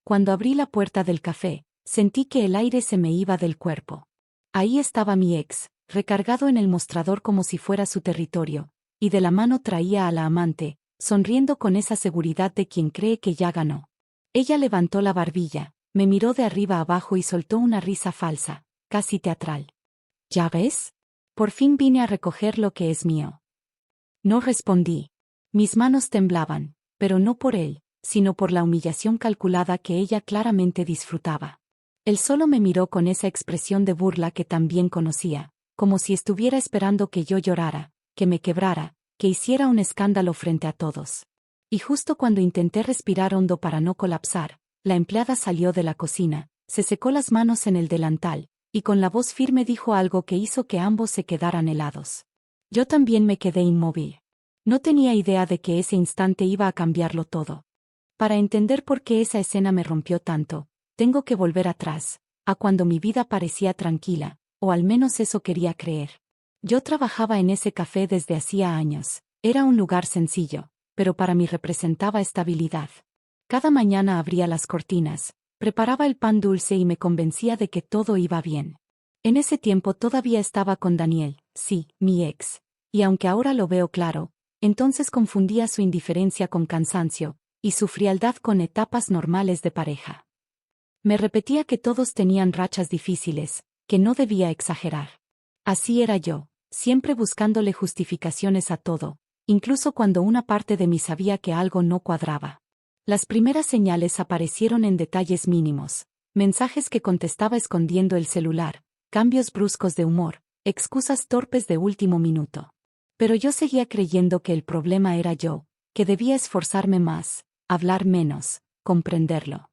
Cuando abrí la puerta del café, sentí que el aire se me iba del cuerpo. Ahí estaba mi ex, recargado en el mostrador como si fuera su territorio, y de la mano traía a la amante, sonriendo con esa seguridad de quien cree que ya ganó. Ella levantó la barbilla, me miró de arriba abajo y soltó una risa falsa, casi teatral. ¿Ya ves? Por fin vine a recoger lo que es mío. No respondí. Mis manos temblaban, pero no por él, sino por la humillación calculada que ella claramente disfrutaba. Él solo me miró con esa expresión de burla que también conocía, como si estuviera esperando que yo llorara, que me quebrara, que hiciera un escándalo frente a todos. Y justo cuando intenté respirar hondo para no colapsar, la empleada salió de la cocina, se secó las manos en el delantal, y con la voz firme dijo algo que hizo que ambos se quedaran helados. Yo también me quedé inmóvil. No tenía idea de que ese instante iba a cambiarlo todo. Para entender por qué esa escena me rompió tanto, tengo que volver atrás, a cuando mi vida parecía tranquila, o al menos eso quería creer. Yo trabajaba en ese café desde hacía años, era un lugar sencillo, pero para mí representaba estabilidad. Cada mañana abría las cortinas, preparaba el pan dulce y me convencía de que todo iba bien. En ese tiempo todavía estaba con Daniel, sí, mi ex, y aunque ahora lo veo claro, entonces confundía su indiferencia con cansancio, y su frialdad con etapas normales de pareja. Me repetía que todos tenían rachas difíciles, que no debía exagerar. Así era yo, siempre buscándole justificaciones a todo, incluso cuando una parte de mí sabía que algo no cuadraba. Las primeras señales aparecieron en detalles mínimos, mensajes que contestaba escondiendo el celular, cambios bruscos de humor, excusas torpes de último minuto. Pero yo seguía creyendo que el problema era yo, que debía esforzarme más, hablar menos, comprenderlo.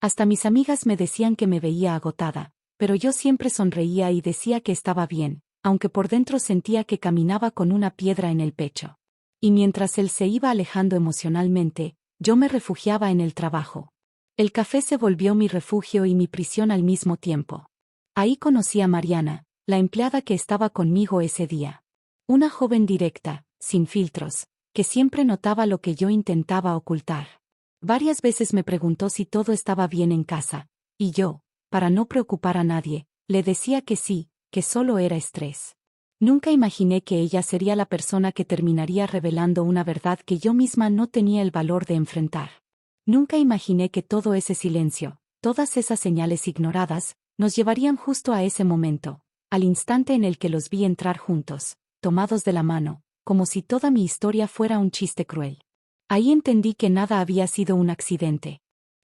Hasta mis amigas me decían que me veía agotada, pero yo siempre sonreía y decía que estaba bien, aunque por dentro sentía que caminaba con una piedra en el pecho. Y mientras él se iba alejando emocionalmente, yo me refugiaba en el trabajo. El café se volvió mi refugio y mi prisión al mismo tiempo. Ahí conocí a Mariana, la empleada que estaba conmigo ese día. Una joven directa, sin filtros, que siempre notaba lo que yo intentaba ocultar. Varias veces me preguntó si todo estaba bien en casa, y yo, para no preocupar a nadie, le decía que sí, que solo era estrés. Nunca imaginé que ella sería la persona que terminaría revelando una verdad que yo misma no tenía el valor de enfrentar. Nunca imaginé que todo ese silencio, todas esas señales ignoradas, nos llevarían justo a ese momento, al instante en el que los vi entrar juntos, tomados de la mano, como si toda mi historia fuera un chiste cruel. Ahí entendí que nada había sido un accidente.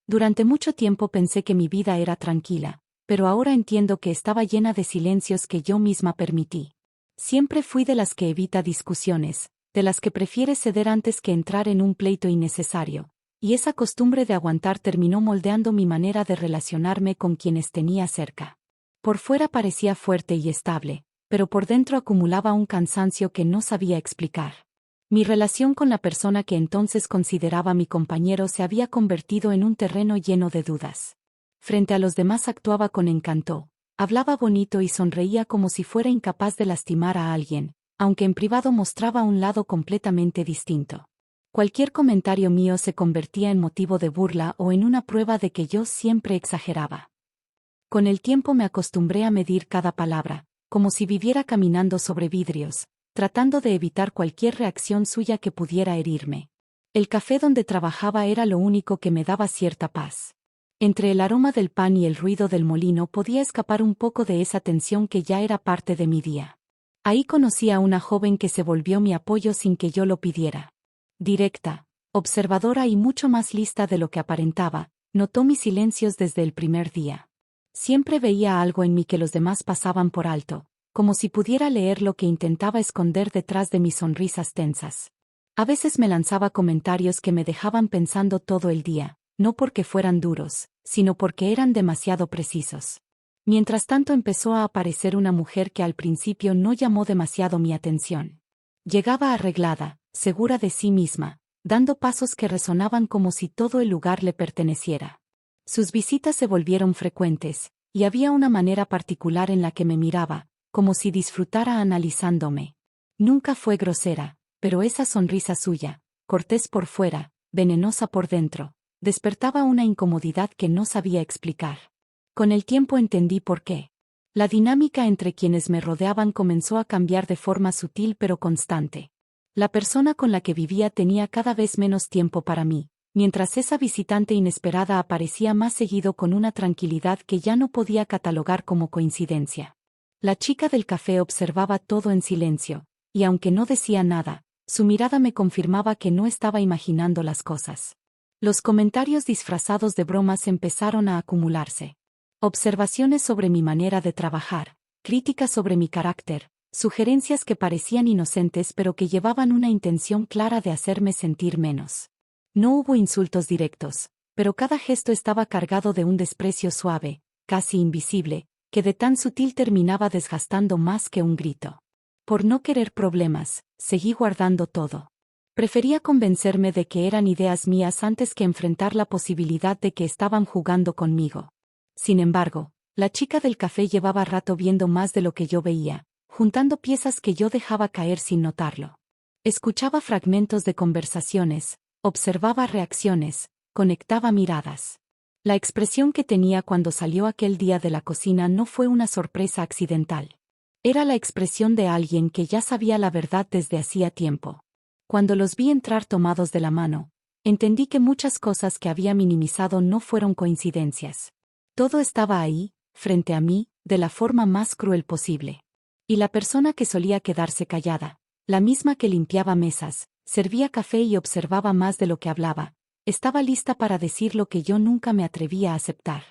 Durante mucho tiempo pensé que mi vida era tranquila, pero ahora entiendo que estaba llena de silencios que yo misma permití. Siempre fui de las que evita discusiones, de las que prefiere ceder antes que entrar en un pleito innecesario, y esa costumbre de aguantar terminó moldeando mi manera de relacionarme con quienes tenía cerca. Por fuera parecía fuerte y estable, pero por dentro acumulaba un cansancio que no sabía explicar. Mi relación con la persona que entonces consideraba mi compañero se había convertido en un terreno lleno de dudas. Frente a los demás actuaba con encanto, hablaba bonito y sonreía como si fuera incapaz de lastimar a alguien, aunque en privado mostraba un lado completamente distinto. Cualquier comentario mío se convertía en motivo de burla o en una prueba de que yo siempre exageraba. Con el tiempo me acostumbré a medir cada palabra, como si viviera caminando sobre vidrios, tratando de evitar cualquier reacción suya que pudiera herirme. El café donde trabajaba era lo único que me daba cierta paz. Entre el aroma del pan y el ruido del molino podía escapar un poco de esa tensión que ya era parte de mi día. Ahí conocí a una joven que se volvió mi apoyo sin que yo lo pidiera. Directa, observadora y mucho más lista de lo que aparentaba, notó mis silencios desde el primer día. Siempre veía algo en mí que los demás pasaban por alto, como si pudiera leer lo que intentaba esconder detrás de mis sonrisas tensas. A veces me lanzaba comentarios que me dejaban pensando todo el día, no porque fueran duros, sino porque eran demasiado precisos. Mientras tanto empezó a aparecer una mujer que al principio no llamó demasiado mi atención. Llegaba arreglada, segura de sí misma, dando pasos que resonaban como si todo el lugar le perteneciera. Sus visitas se volvieron frecuentes, y había una manera particular en la que me miraba, como si disfrutara analizándome. Nunca fue grosera, pero esa sonrisa suya, cortés por fuera, venenosa por dentro, despertaba una incomodidad que no sabía explicar. Con el tiempo entendí por qué. La dinámica entre quienes me rodeaban comenzó a cambiar de forma sutil pero constante. La persona con la que vivía tenía cada vez menos tiempo para mí, mientras esa visitante inesperada aparecía más seguido con una tranquilidad que ya no podía catalogar como coincidencia. La chica del café observaba todo en silencio, y aunque no decía nada, su mirada me confirmaba que no estaba imaginando las cosas. Los comentarios disfrazados de bromas empezaron a acumularse. Observaciones sobre mi manera de trabajar, críticas sobre mi carácter, sugerencias que parecían inocentes pero que llevaban una intención clara de hacerme sentir menos. No hubo insultos directos, pero cada gesto estaba cargado de un desprecio suave, casi invisible, que de tan sutil terminaba desgastando más que un grito. Por no querer problemas, seguí guardando todo. Prefería convencerme de que eran ideas mías antes que enfrentar la posibilidad de que estaban jugando conmigo. Sin embargo, la chica del café llevaba rato viendo más de lo que yo veía, juntando piezas que yo dejaba caer sin notarlo. Escuchaba fragmentos de conversaciones, observaba reacciones, conectaba miradas. La expresión que tenía cuando salió aquel día de la cocina no fue una sorpresa accidental. Era la expresión de alguien que ya sabía la verdad desde hacía tiempo. Cuando los vi entrar tomados de la mano, entendí que muchas cosas que había minimizado no fueron coincidencias. Todo estaba ahí, frente a mí, de la forma más cruel posible. Y la persona que solía quedarse callada, la misma que limpiaba mesas, servía café y observaba más de lo que hablaba, estaba lista para decir lo que yo nunca me atrevía a aceptar.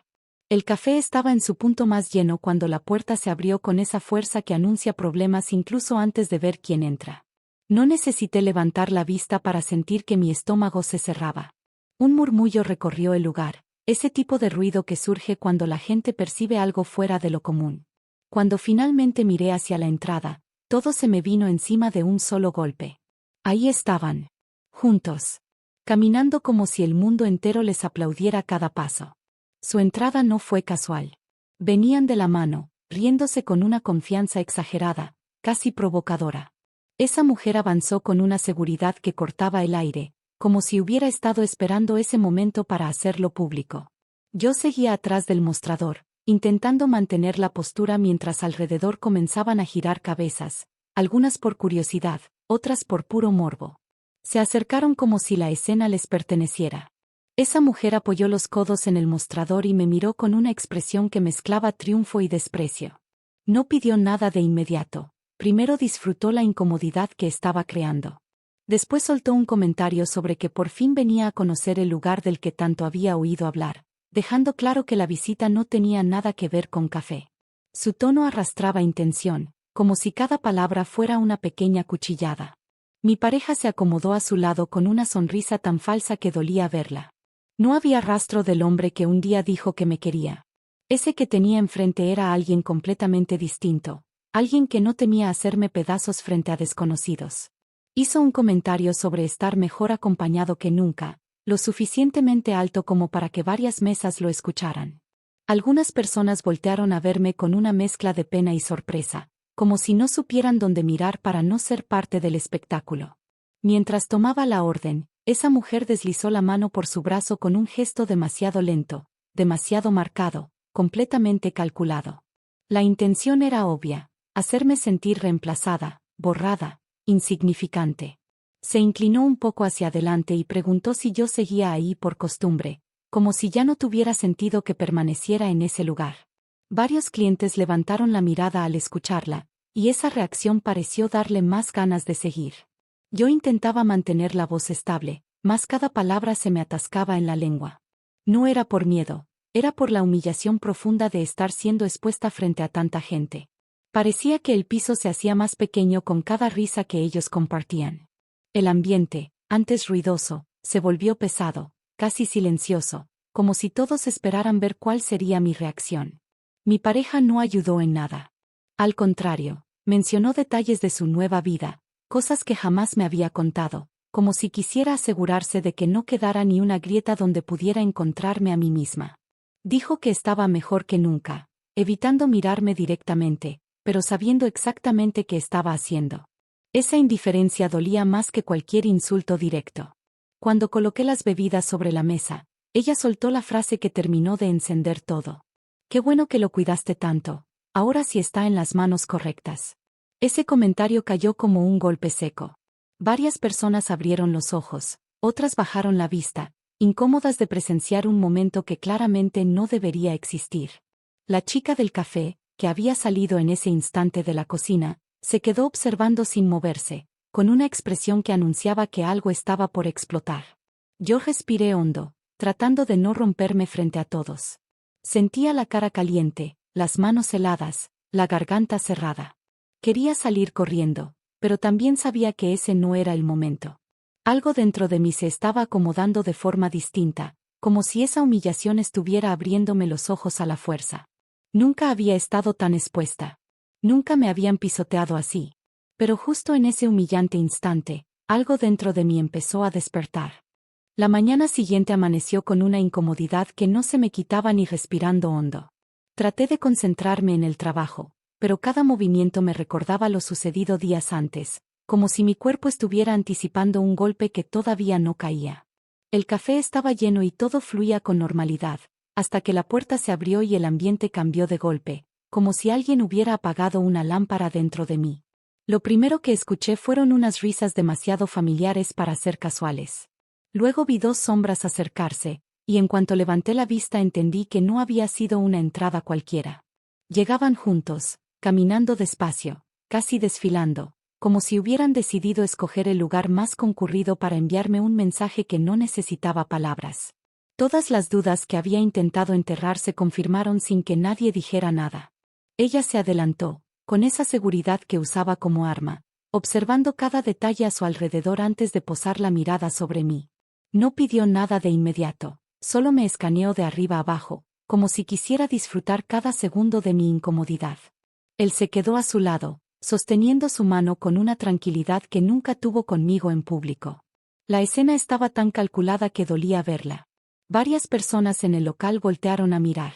El café estaba en su punto más lleno cuando la puerta se abrió con esa fuerza que anuncia problemas incluso antes de ver quién entra. No necesité levantar la vista para sentir que mi estómago se cerraba. Un murmullo recorrió el lugar, ese tipo de ruido que surge cuando la gente percibe algo fuera de lo común. Cuando finalmente miré hacia la entrada, todo se me vino encima de un solo golpe. Ahí estaban. Juntos. Caminando como si el mundo entero les aplaudiera cada paso. Su entrada no fue casual. Venían de la mano, riéndose con una confianza exagerada, casi provocadora. Esa mujer avanzó con una seguridad que cortaba el aire, como si hubiera estado esperando ese momento para hacerlo público. Yo seguía atrás del mostrador, intentando mantener la postura mientras alrededor comenzaban a girar cabezas, algunas por curiosidad, otras por puro morbo. Se acercaron como si la escena les perteneciera. Esa mujer apoyó los codos en el mostrador y me miró con una expresión que mezclaba triunfo y desprecio. No pidió nada de inmediato, primero disfrutó la incomodidad que estaba creando. Después soltó un comentario sobre que por fin venía a conocer el lugar del que tanto había oído hablar, dejando claro que la visita no tenía nada que ver con café. Su tono arrastraba intención, como si cada palabra fuera una pequeña cuchillada. Mi pareja se acomodó a su lado con una sonrisa tan falsa que dolía verla. No había rastro del hombre que un día dijo que me quería. Ese que tenía enfrente era alguien completamente distinto, alguien que no temía hacerme pedazos frente a desconocidos. Hizo un comentario sobre estar mejor acompañado que nunca, lo suficientemente alto como para que varias mesas lo escucharan. Algunas personas voltearon a verme con una mezcla de pena y sorpresa, como si no supieran dónde mirar para no ser parte del espectáculo. Mientras tomaba la orden, esa mujer deslizó la mano por su brazo con un gesto demasiado lento, demasiado marcado, completamente calculado. La intención era obvia, hacerme sentir reemplazada, borrada, insignificante. Se inclinó un poco hacia adelante y preguntó si yo seguía ahí por costumbre, como si ya no tuviera sentido que permaneciera en ese lugar. Varios clientes levantaron la mirada al escucharla, y esa reacción pareció darle más ganas de seguir. Yo intentaba mantener la voz estable, mas cada palabra se me atascaba en la lengua. No era por miedo, era por la humillación profunda de estar siendo expuesta frente a tanta gente. Parecía que el piso se hacía más pequeño con cada risa que ellos compartían. El ambiente, antes ruidoso, se volvió pesado, casi silencioso, como si todos esperaran ver cuál sería mi reacción. Mi pareja no ayudó en nada. Al contrario, mencionó detalles de su nueva vida, cosas que jamás me había contado, como si quisiera asegurarse de que no quedara ni una grieta donde pudiera encontrarme a mí misma. Dijo que estaba mejor que nunca, evitando mirarme directamente, pero sabiendo exactamente qué estaba haciendo. Esa indiferencia dolía más que cualquier insulto directo. Cuando coloqué las bebidas sobre la mesa, Ella soltó la frase que terminó de encender todo. Qué bueno que lo cuidaste tanto. Ahora sí está en las manos correctas. Ese comentario cayó como un golpe seco. Varias personas abrieron los ojos, otras bajaron la vista, incómodas de presenciar un momento que claramente no debería existir. La chica del café, que había salido en ese instante de la cocina, se quedó observando sin moverse, con una expresión que anunciaba que algo estaba por explotar. Yo respiré hondo, tratando de no romperme frente a todos. Sentía la cara caliente, las manos heladas, la garganta cerrada. Quería salir corriendo, pero también sabía que ese no era el momento. Algo dentro de mí se estaba acomodando de forma distinta, como si esa humillación estuviera abriéndome los ojos a la fuerza. Nunca había estado tan expuesta. Nunca me habían pisoteado así. Pero justo en ese humillante instante, algo dentro de mí empezó a despertar. La mañana siguiente amaneció con una incomodidad que no se me quitaba ni respirando hondo. Traté de concentrarme en el trabajo, pero cada movimiento me recordaba lo sucedido días antes, como si mi cuerpo estuviera anticipando un golpe que todavía no caía. El café estaba lleno y todo fluía con normalidad, hasta que la puerta se abrió y el ambiente cambió de golpe, como si alguien hubiera apagado una lámpara dentro de mí. Lo primero que escuché fueron unas risas demasiado familiares para ser casuales. Luego vi dos sombras acercarse, y en cuanto levanté la vista entendí que no había sido una entrada cualquiera. Llegaban juntos, caminando despacio, casi desfilando, como si hubieran decidido escoger el lugar más concurrido para enviarme un mensaje que no necesitaba palabras. Todas las dudas que había intentado enterrar se confirmaron sin que nadie dijera nada. Ella se adelantó, con esa seguridad que usaba como arma, observando cada detalle a su alrededor antes de posar la mirada sobre mí. No pidió nada de inmediato, solo me escaneó de arriba abajo, como si quisiera disfrutar cada segundo de mi incomodidad. Él se quedó a su lado, sosteniendo su mano con una tranquilidad que nunca tuvo conmigo en público. La escena estaba tan calculada que dolía verla. Varias personas en el local voltearon a mirar.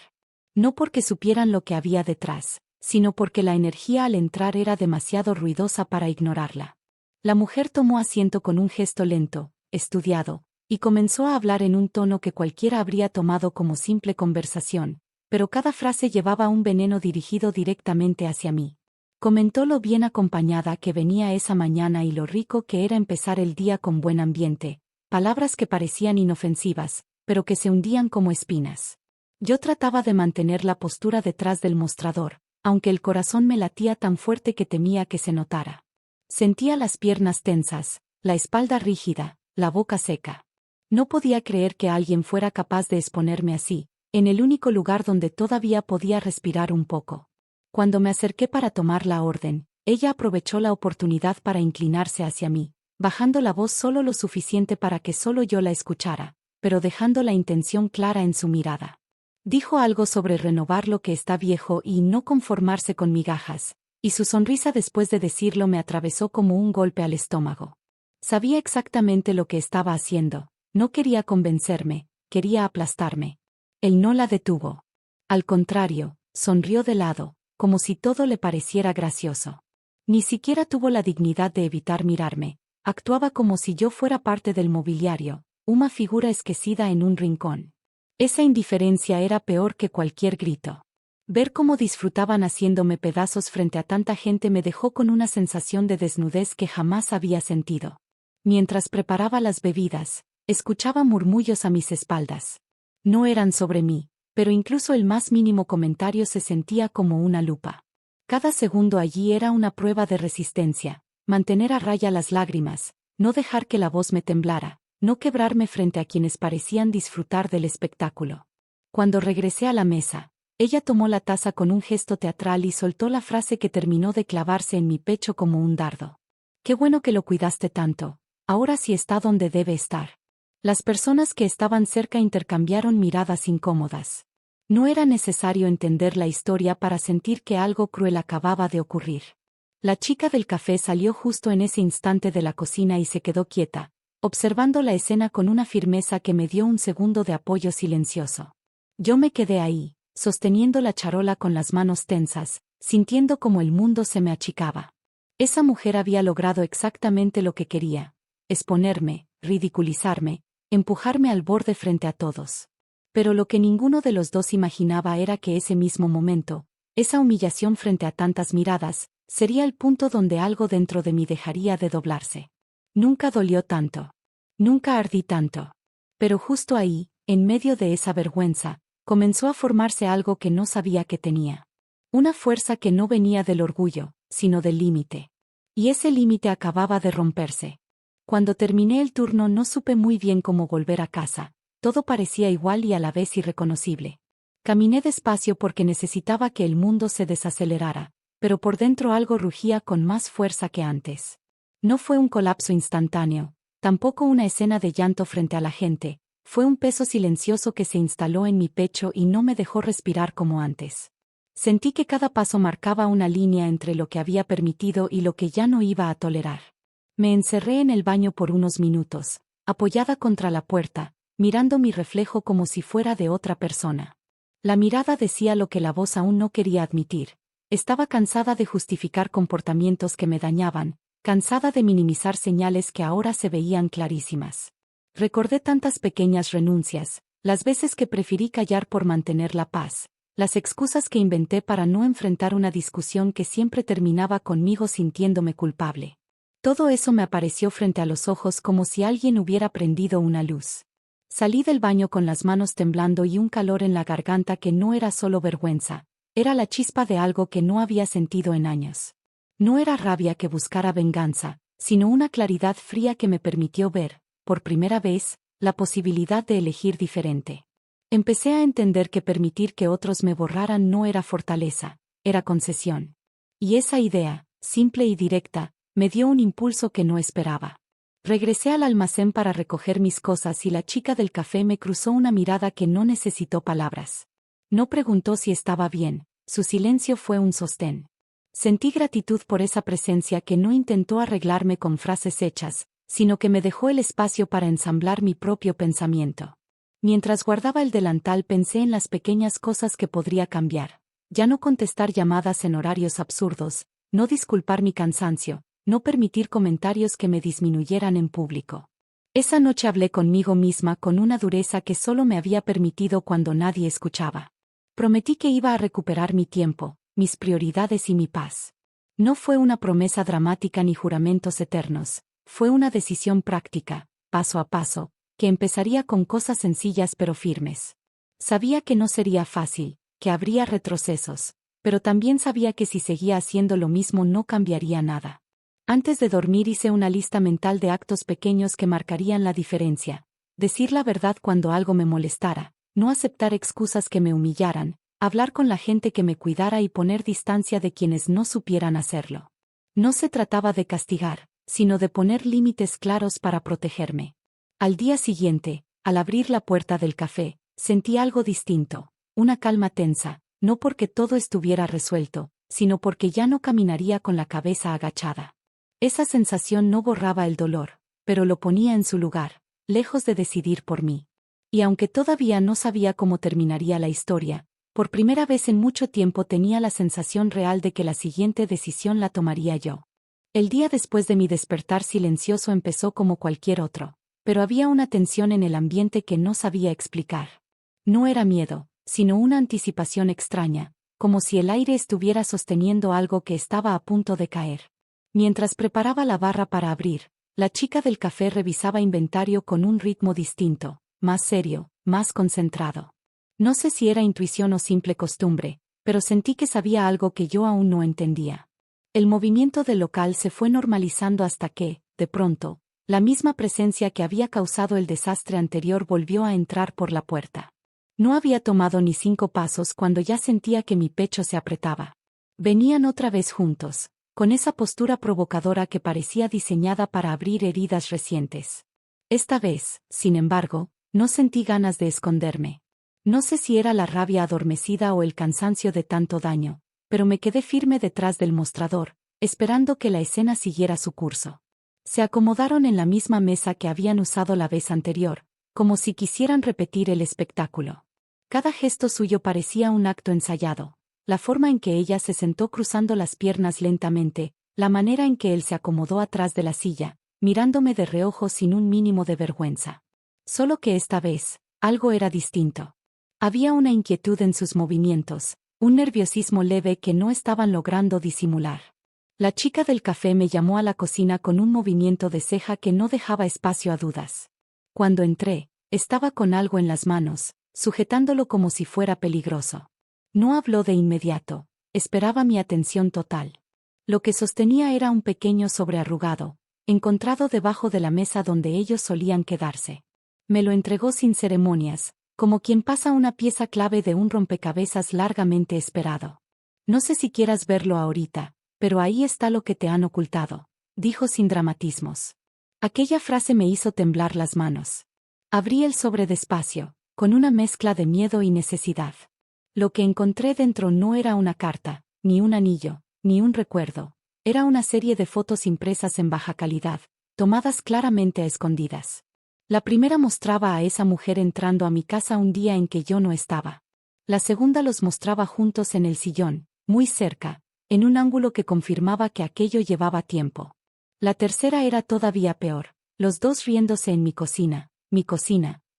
No porque supieran lo que había detrás, sino porque la energía al entrar era demasiado ruidosa para ignorarla. La mujer tomó asiento con un gesto lento, estudiado, y comenzó a hablar en un tono que cualquiera habría tomado como simple conversación, pero cada frase llevaba un veneno dirigido directamente hacia mí. Comentó lo bien acompañada que venía esa mañana y lo rico que era empezar el día con buen ambiente, palabras que parecían inofensivas, pero que se hundían como espinas. Yo trataba de mantener la postura detrás del mostrador, aunque el corazón me latía tan fuerte que temía que se notara. Sentía las piernas tensas, la espalda rígida, la boca seca. No podía creer que alguien fuera capaz de exponerme así, en el único lugar donde todavía podía respirar un poco. Cuando me acerqué para tomar la orden, ella aprovechó la oportunidad para inclinarse hacia mí, bajando la voz solo lo suficiente para que solo yo la escuchara, pero dejando la intención clara en su mirada. Dijo algo sobre renovar lo que está viejo y no conformarse con migajas, y su sonrisa después de decirlo me atravesó como un golpe al estómago. Sabía exactamente lo que estaba haciendo. No quería convencerme, quería aplastarme. Él no la detuvo. Al contrario, sonrió de lado, como si todo le pareciera gracioso. Ni siquiera tuvo la dignidad de evitar mirarme, actuaba como si yo fuera parte del mobiliario, una figura esquecida en un rincón. Esa indiferencia era peor que cualquier grito. Ver cómo disfrutaban haciéndome pedazos frente a tanta gente me dejó con una sensación de desnudez que jamás había sentido. Mientras preparaba las bebidas, escuchaba murmullos a mis espaldas. No eran sobre mí, pero incluso el más mínimo comentario se sentía como una lupa. Cada segundo allí era una prueba de resistencia, mantener a raya las lágrimas, no dejar que la voz me temblara, no quebrarme frente a quienes parecían disfrutar del espectáculo. Cuando regresé a la mesa, ella tomó la taza con un gesto teatral y soltó la frase que terminó de clavarse en mi pecho como un dardo. Qué bueno que lo cuidaste tanto, ahora sí está donde debe estar. Las personas que estaban cerca intercambiaron miradas incómodas. No era necesario entender la historia para sentir que algo cruel acababa de ocurrir. La chica del café salió justo en ese instante de la cocina y se quedó quieta, observando la escena con una firmeza que me dio un segundo de apoyo silencioso. Yo me quedé ahí, sosteniendo la charola con las manos tensas, sintiendo como el mundo se me achicaba. Esa mujer había logrado exactamente lo que quería: exponerme, ridiculizarme, empujarme al borde frente a todos. Pero lo que ninguno de los dos imaginaba era que ese mismo momento, esa humillación frente a tantas miradas, sería el punto donde algo dentro de mí dejaría de doblarse. Nunca dolió tanto. Nunca ardí tanto. Pero justo ahí, en medio de esa vergüenza, comenzó a formarse algo que no sabía que tenía. Una fuerza que no venía del orgullo, sino del límite. Y ese límite acababa de romperse. Cuando terminé el turno no supe muy bien cómo volver a casa, todo parecía igual y a la vez irreconocible. Caminé despacio porque necesitaba que el mundo se desacelerara, pero por dentro algo rugía con más fuerza que antes. No fue un colapso instantáneo, tampoco una escena de llanto frente a la gente, fue un peso silencioso que se instaló en mi pecho y no me dejó respirar como antes. Sentí que cada paso marcaba una línea entre lo que había permitido y lo que ya no iba a tolerar. Me encerré en el baño por unos minutos, apoyada contra la puerta, mirando mi reflejo como si fuera de otra persona. La mirada decía lo que la voz aún no quería admitir. Estaba cansada de justificar comportamientos que me dañaban, cansada de minimizar señales que ahora se veían clarísimas. Recordé tantas pequeñas renuncias, las veces que preferí callar por mantener la paz, las excusas que inventé para no enfrentar una discusión que siempre terminaba conmigo sintiéndome culpable. Todo eso me apareció frente a los ojos como si alguien hubiera prendido una luz. Salí del baño con las manos temblando y un calor en la garganta que no era solo vergüenza, era la chispa de algo que no había sentido en años. No era rabia que buscara venganza, sino una claridad fría que me permitió ver, por primera vez, la posibilidad de elegir diferente. Empecé a entender que permitir que otros me borraran no era fortaleza, era concesión. Y esa idea, simple y directa, me dio un impulso que no esperaba. Regresé al almacén para recoger mis cosas y la chica del café me cruzó una mirada que no necesitó palabras. No preguntó si estaba bien, su silencio fue un sostén. Sentí gratitud por esa presencia que no intentó arreglarme con frases hechas, sino que me dejó el espacio para ensamblar mi propio pensamiento. Mientras guardaba el delantal pensé en las pequeñas cosas que podría cambiar. Ya no contestar llamadas en horarios absurdos, no disculpar mi cansancio, no permitir comentarios que me disminuyeran en público. Esa noche hablé conmigo misma con una dureza que solo me había permitido cuando nadie escuchaba. Prometí que iba a recuperar mi tiempo, mis prioridades y mi paz. No fue una promesa dramática ni juramentos eternos, fue una decisión práctica, paso a paso, que empezaría con cosas sencillas pero firmes. Sabía que no sería fácil, que habría retrocesos, pero también sabía que si seguía haciendo lo mismo no cambiaría nada. Antes de dormir hice una lista mental de actos pequeños que marcarían la diferencia. Decir la verdad cuando algo me molestara, no aceptar excusas que me humillaran, hablar con la gente que me cuidara y poner distancia de quienes no supieran hacerlo. No se trataba de castigar, sino de poner límites claros para protegerme. Al día siguiente, al abrir la puerta del café, sentí algo distinto, una calma tensa, no porque todo estuviera resuelto, sino porque ya no caminaría con la cabeza agachada. Esa sensación no borraba el dolor, pero lo ponía en su lugar, lejos de decidir por mí. Y aunque todavía no sabía cómo terminaría la historia, por primera vez en mucho tiempo tenía la sensación real de que la siguiente decisión la tomaría yo. El día después de mi despertar silencioso empezó como cualquier otro, pero había una tensión en el ambiente que no sabía explicar. No era miedo, sino una anticipación extraña, como si el aire estuviera sosteniendo algo que estaba a punto de caer. Mientras preparaba la barra para abrir, la chica del café revisaba inventario con un ritmo distinto, más serio, más concentrado. No sé si era intuición o simple costumbre, pero sentí que sabía algo que yo aún no entendía. El movimiento del local se fue normalizando hasta que, de pronto, la misma presencia que había causado el desastre anterior volvió a entrar por la puerta. No había tomado ni 5 pasos cuando ya sentía que mi pecho se apretaba. Venían otra vez juntos, con esa postura provocadora que parecía diseñada para abrir heridas recientes. Esta vez, sin embargo, no sentí ganas de esconderme. No sé si era la rabia adormecida o el cansancio de tanto daño, pero me quedé firme detrás del mostrador, esperando que la escena siguiera su curso. Se acomodaron en la misma mesa que habían usado la vez anterior, como si quisieran repetir el espectáculo. Cada gesto suyo parecía un acto ensayado. La forma en que ella se sentó cruzando las piernas lentamente, la manera en que él se acomodó atrás de la silla, mirándome de reojo sin un mínimo de vergüenza. Solo que esta vez, algo era distinto. Había una inquietud en sus movimientos, un nerviosismo leve que no estaban logrando disimular. La chica del café me llamó a la cocina con un movimiento de ceja que no dejaba espacio a dudas. Cuando entré, estaba con algo en las manos, sujetándolo como si fuera peligroso. No habló de inmediato, esperaba mi atención total. Lo que sostenía era un pequeño sobre arrugado, encontrado debajo de la mesa donde ellos solían quedarse. Me lo entregó sin ceremonias, como quien pasa una pieza clave de un rompecabezas largamente esperado. No sé si quieras verlo ahorita, pero ahí está lo que te han ocultado, dijo sin dramatismos. Aquella frase me hizo temblar las manos. Abrí el sobre despacio, con una mezcla de miedo y necesidad. Lo que encontré dentro no era una carta, ni un anillo, ni un recuerdo. Era una serie de fotos impresas en baja calidad, tomadas claramente a escondidas. La primera mostraba a esa mujer entrando a mi casa un día en que yo no estaba. La segunda los mostraba juntos en el sillón, muy cerca, en un ángulo que confirmaba que aquello llevaba tiempo. La tercera era todavía peor, los dos riéndose en mi cocina,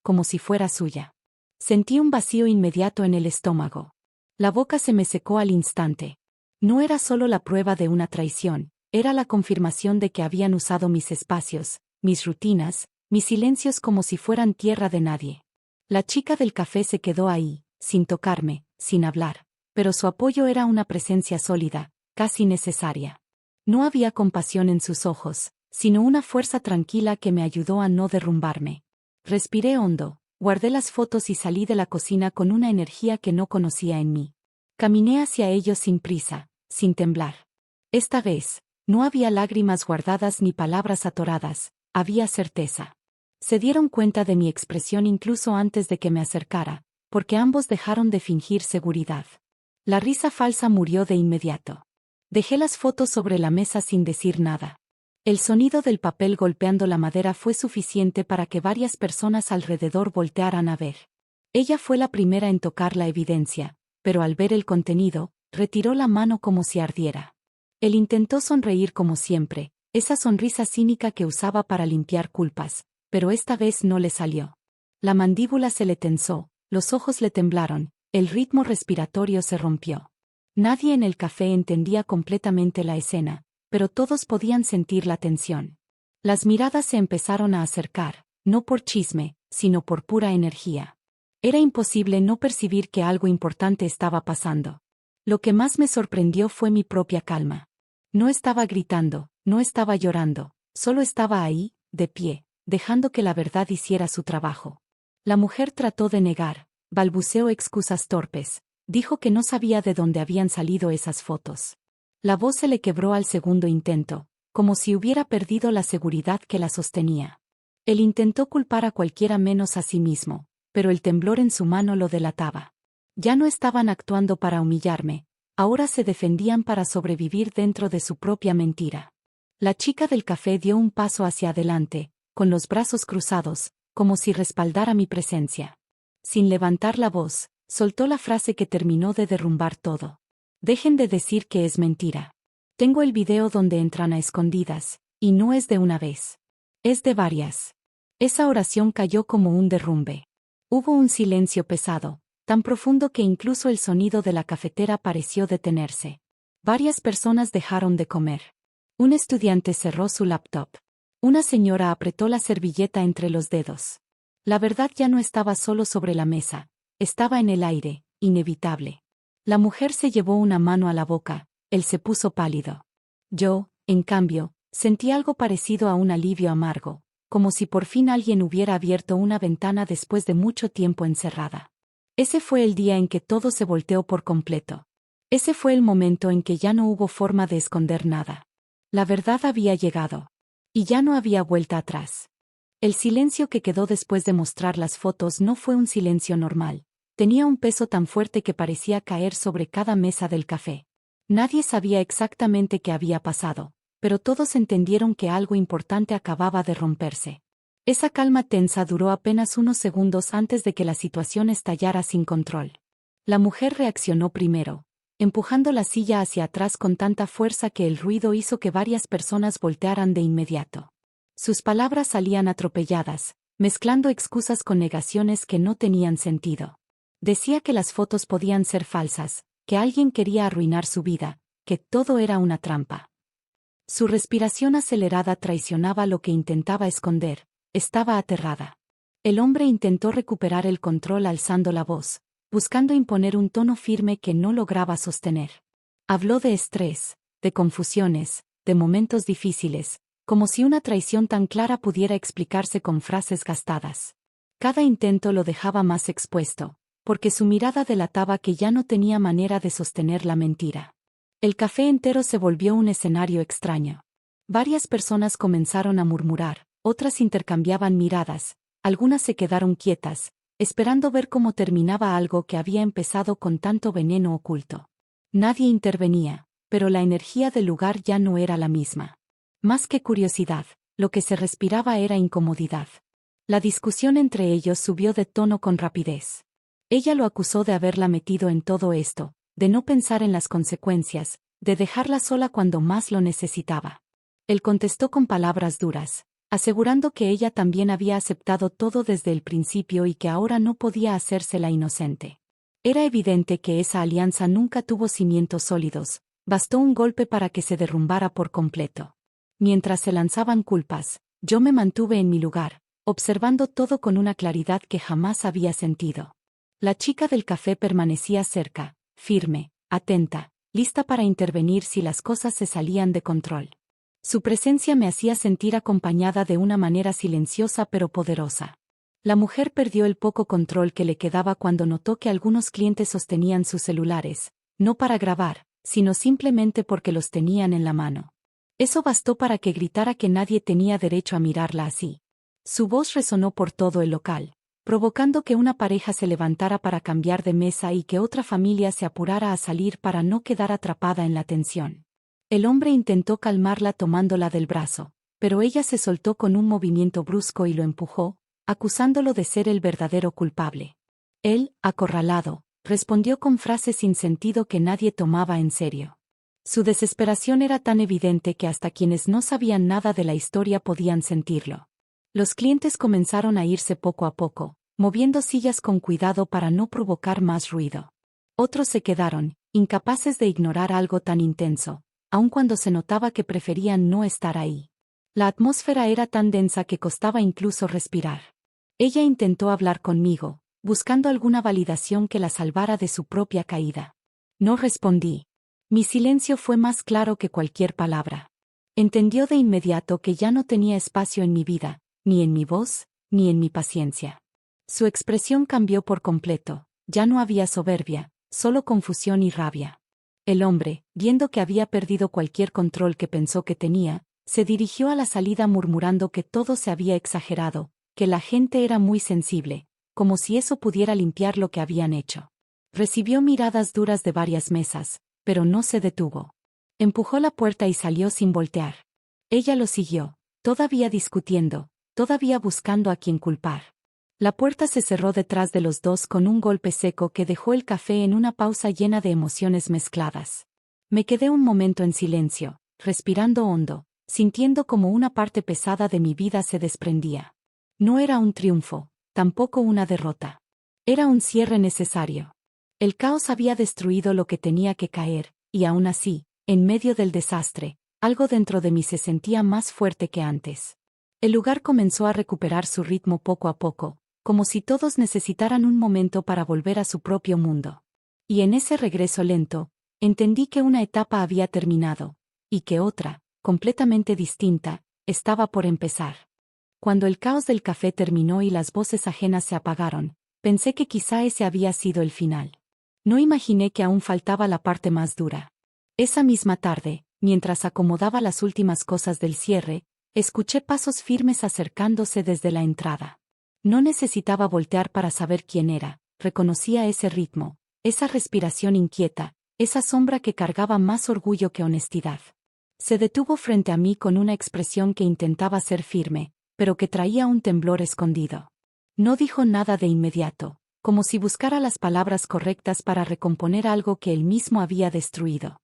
como si fuera suya. Sentí un vacío inmediato en el estómago. La boca se me secó al instante. No era solo la prueba de una traición, era la confirmación de que habían usado mis espacios, mis rutinas, mis silencios como si fueran tierra de nadie. La chica del café se quedó ahí, sin tocarme, sin hablar, pero su apoyo era una presencia sólida, casi necesaria. No había compasión en sus ojos, sino una fuerza tranquila que me ayudó a no derrumbarme. Respiré hondo, guardé las fotos y salí de la cocina con una energía que no conocía en mí. Caminé hacia ellos sin prisa, sin temblar. Esta vez, no había lágrimas guardadas ni palabras atoradas, había certeza. Se dieron cuenta de mi expresión incluso antes de que me acercara, porque ambos dejaron de fingir seguridad. La risa falsa murió de inmediato. Dejé las fotos sobre la mesa sin decir nada. El sonido del papel golpeando la madera fue suficiente para que varias personas alrededor voltearan a ver. Ella fue la primera en tocar la evidencia, pero al ver el contenido, retiró la mano como si ardiera. Él intentó sonreír como siempre, esa sonrisa cínica que usaba para limpiar culpas, pero esta vez no le salió. La mandíbula se le tensó, los ojos le temblaron, el ritmo respiratorio se rompió. Nadie en el café entendía completamente la escena, pero todos podían sentir la tensión. Las miradas se empezaron a acercar, no por chisme, sino por pura energía. Era imposible no percibir que algo importante estaba pasando. Lo que más me sorprendió fue mi propia calma. No estaba gritando, no estaba llorando, solo estaba ahí, de pie, dejando que la verdad hiciera su trabajo. La mujer trató de negar, balbuceó excusas torpes, dijo que no sabía de dónde habían salido esas fotos. La voz se le quebró al segundo intento, como si hubiera perdido la seguridad que la sostenía. Él intentó culpar a cualquiera menos a sí mismo, pero el temblor en su mano lo delataba. Ya no estaban actuando para humillarme, ahora se defendían para sobrevivir dentro de su propia mentira. La chica del café dio un paso hacia adelante, con los brazos cruzados, como si respaldara mi presencia. Sin levantar la voz, soltó la frase que terminó de derrumbar todo. Dejen de decir que es mentira. Tengo el video donde entran a escondidas, y no es de una vez. Es de varias. Esa oración cayó como un derrumbe. Hubo un silencio pesado, tan profundo que incluso el sonido de la cafetera pareció detenerse. Varias personas dejaron de comer. Un estudiante cerró su laptop. Una señora apretó la servilleta entre los dedos. La verdad ya no estaba solo sobre la mesa, estaba en el aire, inevitable. La mujer se llevó una mano a la boca, él se puso pálido. Yo, en cambio, sentí algo parecido a un alivio amargo, como si por fin alguien hubiera abierto una ventana después de mucho tiempo encerrada. Ese fue el día en que todo se volteó por completo. Ese fue el momento en que ya no hubo forma de esconder nada. La verdad había llegado. Y ya no había vuelta atrás. El silencio que quedó después de mostrar las fotos no fue un silencio normal. Tenía un peso tan fuerte que parecía caer sobre cada mesa del café. Nadie sabía exactamente qué había pasado, pero todos entendieron que algo importante acababa de romperse. Esa calma tensa duró apenas unos segundos antes de que la situación estallara sin control. La mujer reaccionó primero, empujando la silla hacia atrás con tanta fuerza que el ruido hizo que varias personas voltearan de inmediato. Sus palabras salían atropelladas, mezclando excusas con negaciones que no tenían sentido. Decía que las fotos podían ser falsas, que alguien quería arruinar su vida, que todo era una trampa. Su respiración acelerada traicionaba lo que intentaba esconder. Estaba aterrada. El hombre intentó recuperar el control alzando la voz, buscando imponer un tono firme que no lograba sostener. Habló de estrés, de confusiones, de momentos difíciles, como si una traición tan clara pudiera explicarse con frases gastadas. Cada intento lo dejaba más expuesto, porque su mirada delataba que ya no tenía manera de sostener la mentira. El café entero se volvió un escenario extraño. Varias personas comenzaron a murmurar, otras intercambiaban miradas, algunas se quedaron quietas, esperando ver cómo terminaba algo que había empezado con tanto veneno oculto. Nadie intervenía, pero la energía del lugar ya no era la misma. Más que curiosidad, lo que se respiraba era incomodidad. La discusión entre ellos subió de tono con rapidez. Ella lo acusó de haberla metido en todo esto, de no pensar en las consecuencias, de dejarla sola cuando más lo necesitaba. Él contestó con palabras duras, asegurando que ella también había aceptado todo desde el principio y que ahora no podía hacérsela inocente. Era evidente que esa alianza nunca tuvo cimientos sólidos, bastó un golpe para que se derrumbara por completo. Mientras se lanzaban culpas, yo me mantuve en mi lugar, observando todo con una claridad que jamás había sentido. La chica del café permanecía cerca, firme, atenta, lista para intervenir si las cosas se salían de control. Su presencia me hacía sentir acompañada de una manera silenciosa pero poderosa. La mujer perdió el poco control que le quedaba cuando notó que algunos clientes sostenían sus celulares, no para grabar, sino simplemente porque los tenían en la mano. Eso bastó para que gritara que nadie tenía derecho a mirarla así. Su voz resonó por todo el local, provocando que una pareja se levantara para cambiar de mesa y que otra familia se apurara a salir para no quedar atrapada en la tensión. El hombre intentó calmarla tomándola del brazo, pero ella se soltó con un movimiento brusco y lo empujó, acusándolo de ser el verdadero culpable. Él, acorralado, respondió con frases sin sentido que nadie tomaba en serio. Su desesperación era tan evidente que hasta quienes no sabían nada de la historia podían sentirlo. Los clientes comenzaron a irse poco a poco, moviendo sillas con cuidado para no provocar más ruido. Otros se quedaron, incapaces de ignorar algo tan intenso, aun cuando se notaba que preferían no estar ahí. La atmósfera era tan densa que costaba incluso respirar. Ella intentó hablar conmigo, buscando alguna validación que la salvara de su propia caída. No respondí. Mi silencio fue más claro que cualquier palabra. Entendió de inmediato que ya no tenía espacio en mi vida, ni en mi voz, ni en mi paciencia. Su expresión cambió por completo, ya no había soberbia, solo confusión y rabia. El hombre, viendo que había perdido cualquier control que pensó que tenía, se dirigió a la salida murmurando que todo se había exagerado, que la gente era muy sensible, como si eso pudiera limpiar lo que habían hecho. Recibió miradas duras de varias mesas, pero no se detuvo. Empujó la puerta y salió sin voltear. Ella lo siguió, todavía discutiendo, todavía buscando a quien culpar. La puerta se cerró detrás de los dos con un golpe seco que dejó el café en una pausa llena de emociones mezcladas. Me quedé un momento en silencio, respirando hondo, sintiendo como una parte pesada de mi vida se desprendía. No era un triunfo, tampoco una derrota. Era un cierre necesario. El caos había destruido lo que tenía que caer, y aún así, en medio del desastre, algo dentro de mí se sentía más fuerte que antes. El lugar comenzó a recuperar su ritmo poco a poco, como si todos necesitaran un momento para volver a su propio mundo. Y en ese regreso lento, entendí que una etapa había terminado, y que otra, completamente distinta, estaba por empezar. Cuando el caos del café terminó y las voces ajenas se apagaron, pensé que quizá ese había sido el final. No imaginé que aún faltaba la parte más dura. Esa misma tarde, mientras acomodaba las últimas cosas del cierre, escuché pasos firmes acercándose desde la entrada. No necesitaba voltear para saber quién era, reconocía ese ritmo, esa respiración inquieta, esa sombra que cargaba más orgullo que honestidad. Se detuvo frente a mí con una expresión que intentaba ser firme, pero que traía un temblor escondido. No dijo nada de inmediato, como si buscara las palabras correctas para recomponer algo que él mismo había destruido.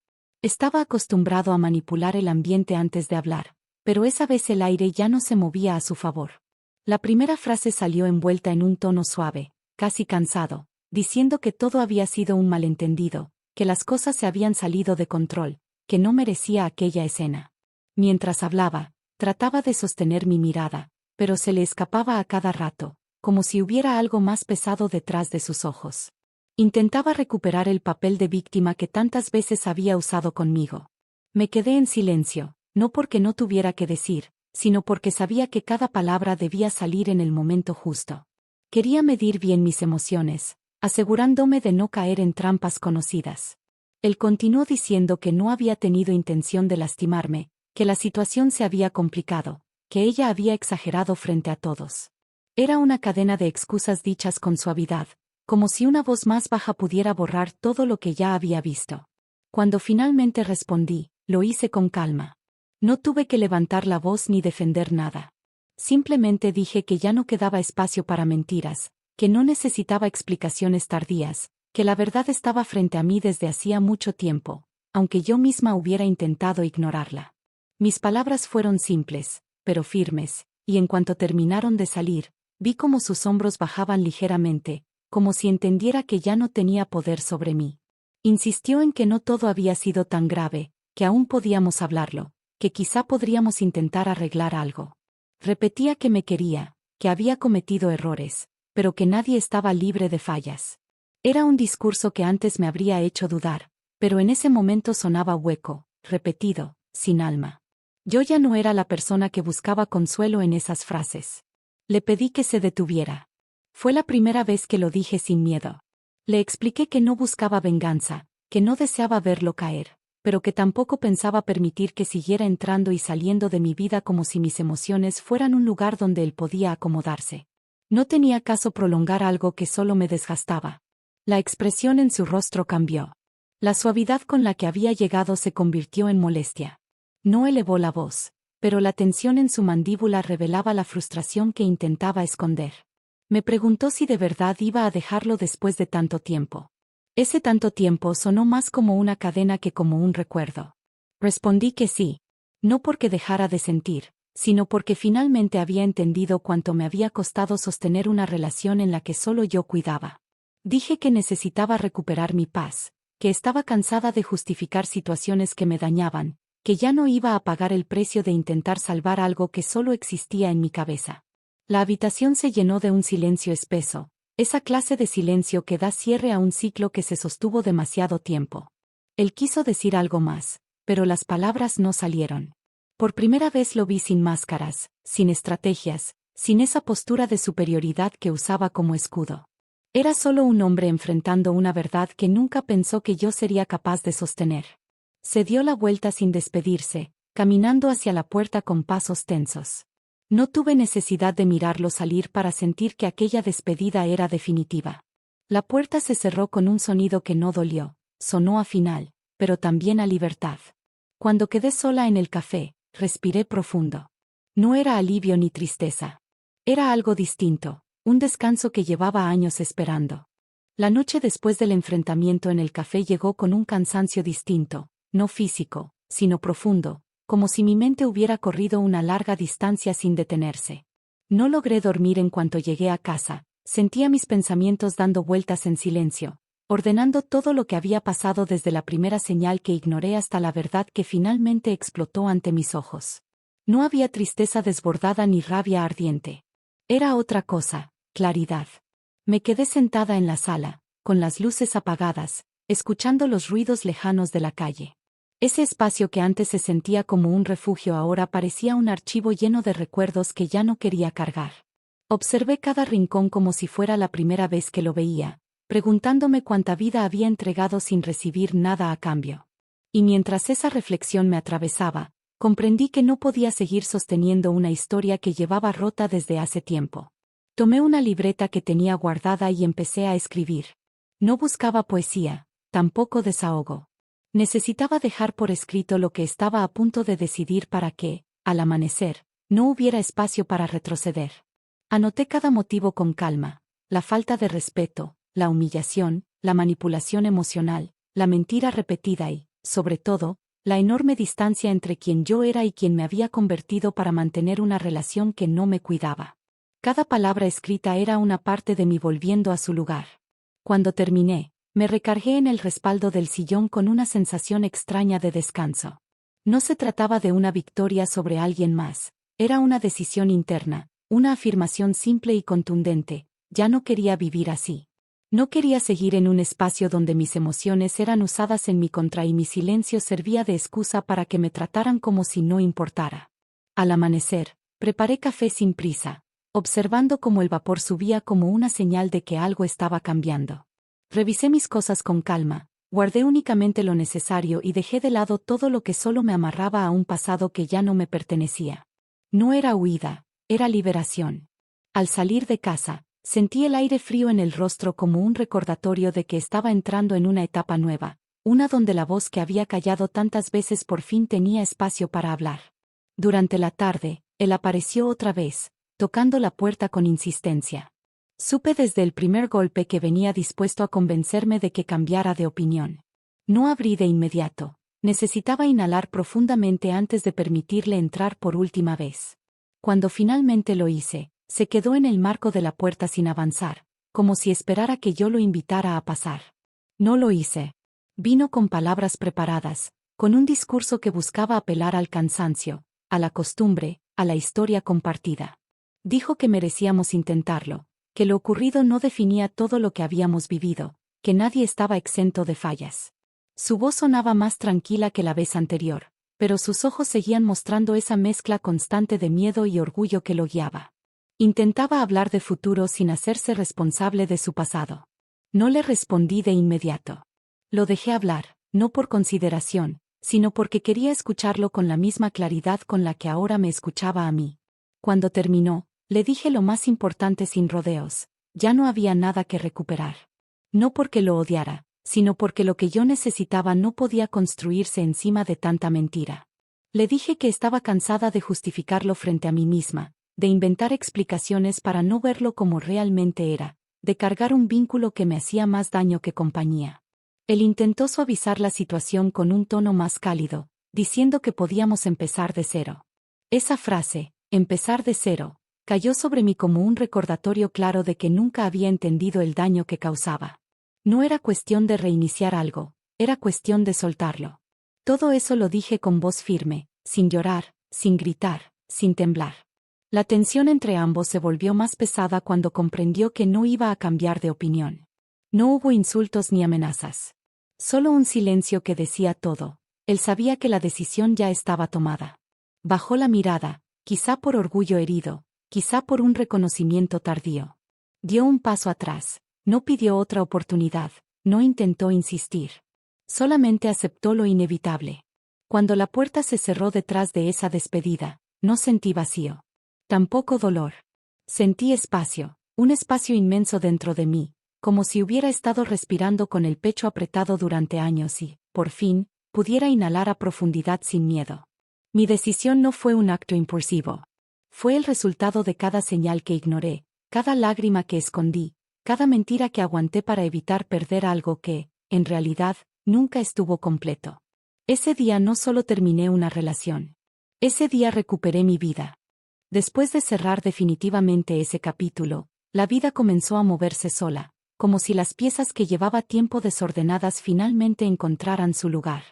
Estaba acostumbrado a manipular el ambiente antes de hablar, pero esa vez el aire ya no se movía a su favor. La primera frase salió envuelta en un tono suave, casi cansado, diciendo que todo había sido un malentendido, que las cosas se habían salido de control, que no merecía aquella escena. Mientras hablaba, trataba de sostener mi mirada, pero se le escapaba a cada rato, como si hubiera algo más pesado detrás de sus ojos. Intentaba recuperar el papel de víctima que tantas veces había usado conmigo. Me quedé en silencio, no porque no tuviera que decir, sino porque sabía que cada palabra debía salir en el momento justo. Quería medir bien mis emociones, asegurándome de no caer en trampas conocidas. Él continuó diciendo que no había tenido intención de lastimarme, que la situación se había complicado, que ella había exagerado frente a todos. Era una cadena de excusas dichas con suavidad, como si una voz más baja pudiera borrar todo lo que ya había visto. Cuando finalmente respondí, lo hice con calma. No tuve que levantar la voz ni defender nada. Simplemente dije que ya no quedaba espacio para mentiras, que no necesitaba explicaciones tardías, que la verdad estaba frente a mí desde hacía mucho tiempo, aunque yo misma hubiera intentado ignorarla. Mis palabras fueron simples, pero firmes, y en cuanto terminaron de salir, vi cómo sus hombros bajaban ligeramente, como si entendiera que ya no tenía poder sobre mí. Insistió en que no todo había sido tan grave, que aún podíamos hablarlo, que quizá podríamos intentar arreglar algo. Repetía que me quería, que había cometido errores, pero que nadie estaba libre de fallas. Era un discurso que antes me habría hecho dudar, pero en ese momento sonaba hueco, repetido, sin alma. Yo ya no era la persona que buscaba consuelo en esas frases. Le pedí que se detuviera. Fue la primera vez que lo dije sin miedo. Le expliqué que no buscaba venganza, que no deseaba verlo caer, pero que tampoco pensaba permitir que siguiera entrando y saliendo de mi vida como si mis emociones fueran un lugar donde él podía acomodarse. No tenía caso prolongar algo que solo me desgastaba. La expresión en su rostro cambió. La suavidad con la que había llegado se convirtió en molestia. No elevó la voz, pero la tensión en su mandíbula revelaba la frustración que intentaba esconder. Me preguntó si de verdad iba a dejarlo después de tanto tiempo. Ese tanto tiempo sonó más como una cadena que como un recuerdo. Respondí que sí. No porque dejara de sentir, sino porque finalmente había entendido cuánto me había costado sostener una relación en la que solo yo cuidaba. Dije que necesitaba recuperar mi paz, que estaba cansada de justificar situaciones que me dañaban, que ya no iba a pagar el precio de intentar salvar algo que solo existía en mi cabeza. La habitación se llenó de un silencio espeso, esa clase de silencio que da cierre a un ciclo que se sostuvo demasiado tiempo. Él quiso decir algo más, pero las palabras no salieron. Por primera vez lo vi sin máscaras, sin estrategias, sin esa postura de superioridad que usaba como escudo. Era solo un hombre enfrentando una verdad que nunca pensó que yo sería capaz de sostener. Se dio la vuelta sin despedirse, caminando hacia la puerta con pasos tensos. No tuve necesidad de mirarlo salir para sentir que aquella despedida era definitiva. La puerta se cerró con un sonido que no dolió, sonó a final, pero también a libertad. Cuando quedé sola en el café, respiré profundo. No era alivio ni tristeza. Era algo distinto, un descanso que llevaba años esperando. La noche después del enfrentamiento en el café llegó con un cansancio distinto, no físico, sino profundo, como si mi mente hubiera corrido una larga distancia sin detenerse. No logré dormir en cuanto llegué a casa, sentía mis pensamientos dando vueltas en silencio, ordenando todo lo que había pasado desde la primera señal que ignoré hasta la verdad que finalmente explotó ante mis ojos. No había tristeza desbordada ni rabia ardiente. Era otra cosa, claridad. Me quedé sentada en la sala, con las luces apagadas, escuchando los ruidos lejanos de la calle. Ese espacio que antes se sentía como un refugio ahora parecía un archivo lleno de recuerdos que ya no quería cargar. Observé cada rincón como si fuera la primera vez que lo veía, preguntándome cuánta vida había entregado sin recibir nada a cambio. Y mientras esa reflexión me atravesaba, comprendí que no podía seguir sosteniendo una historia que llevaba rota desde hace tiempo. Tomé una libreta que tenía guardada y empecé a escribir. No buscaba poesía, tampoco desahogo. Necesitaba dejar por escrito lo que estaba a punto de decidir para que, al amanecer, no hubiera espacio para retroceder. Anoté cada motivo con calma: la falta de respeto, la humillación, la manipulación emocional, la mentira repetida y, sobre todo, la enorme distancia entre quien yo era y quien me había convertido para mantener una relación que no me cuidaba. Cada palabra escrita era una parte de mí volviendo a su lugar. Cuando terminé, me recargué en el respaldo del sillón con una sensación extraña de descanso. No se trataba de una victoria sobre alguien más, era una decisión interna, una afirmación simple y contundente: ya no quería vivir así. No quería seguir en un espacio donde mis emociones eran usadas en mi contra y mi silencio servía de excusa para que me trataran como si no importara. Al amanecer, preparé café sin prisa, observando cómo el vapor subía como una señal de que algo estaba cambiando. Revisé mis cosas con calma, guardé únicamente lo necesario y dejé de lado todo lo que solo me amarraba a un pasado que ya no me pertenecía. No era huida, era liberación. Al salir de casa, sentí el aire frío en el rostro como un recordatorio de que estaba entrando en una etapa nueva, una donde la voz que había callado tantas veces por fin tenía espacio para hablar. Durante la tarde, él apareció otra vez, tocando la puerta con insistencia. Supe desde el primer golpe que venía dispuesto a convencerme de que cambiara de opinión. No abrí de inmediato, necesitaba inhalar profundamente antes de permitirle entrar por última vez. Cuando finalmente lo hice, se quedó en el marco de la puerta sin avanzar, como si esperara que yo lo invitara a pasar. No lo hice. Vino con palabras preparadas, con un discurso que buscaba apelar al cansancio, a la costumbre, a la historia compartida. Dijo que merecíamos intentarlo, que lo ocurrido no definía todo lo que habíamos vivido, que nadie estaba exento de fallas. Su voz sonaba más tranquila que la vez anterior, pero sus ojos seguían mostrando esa mezcla constante de miedo y orgullo que lo guiaba. Intentaba hablar de futuro sin hacerse responsable de su pasado. No le respondí de inmediato. Lo dejé hablar, no por consideración, sino porque quería escucharlo con la misma claridad con la que ahora me escuchaba a mí. Cuando terminó, le dije lo más importante sin rodeos: ya no había nada que recuperar. No porque lo odiara, sino porque lo que yo necesitaba no podía construirse encima de tanta mentira. Le dije que estaba cansada de justificarlo frente a mí misma, de inventar explicaciones para no verlo como realmente era, de cargar un vínculo que me hacía más daño que compañía. Él intentó suavizar la situación con un tono más cálido, diciendo que podíamos empezar de cero. Esa frase, empezar de cero, cayó sobre mí como un recordatorio claro de que nunca había entendido el daño que causaba. No era cuestión de reiniciar algo, era cuestión de soltarlo. Todo eso lo dije con voz firme, sin llorar, sin gritar, sin temblar. La tensión entre ambos se volvió más pesada cuando comprendió que no iba a cambiar de opinión. No hubo insultos ni amenazas. Solo un silencio que decía todo. Él sabía que la decisión ya estaba tomada. Bajó la mirada, quizá por orgullo herido, quizá por un reconocimiento tardío. Dio un paso atrás, no pidió otra oportunidad, no intentó insistir. Solamente aceptó lo inevitable. Cuando la puerta se cerró detrás de esa despedida, no sentí vacío. Tampoco dolor. Sentí espacio, un espacio inmenso dentro de mí, como si hubiera estado respirando con el pecho apretado durante años y, por fin, pudiera inhalar a profundidad sin miedo. Mi decisión no fue un acto impulsivo. Fue el resultado de cada señal que ignoré, cada lágrima que escondí, cada mentira que aguanté para evitar perder algo que, en realidad, nunca estuvo completo. Ese día no solo terminé una relación. Ese día recuperé mi vida. Después de cerrar definitivamente ese capítulo, la vida comenzó a moverse sola, como si las piezas que llevaba tiempo desordenadas finalmente encontraran su lugar.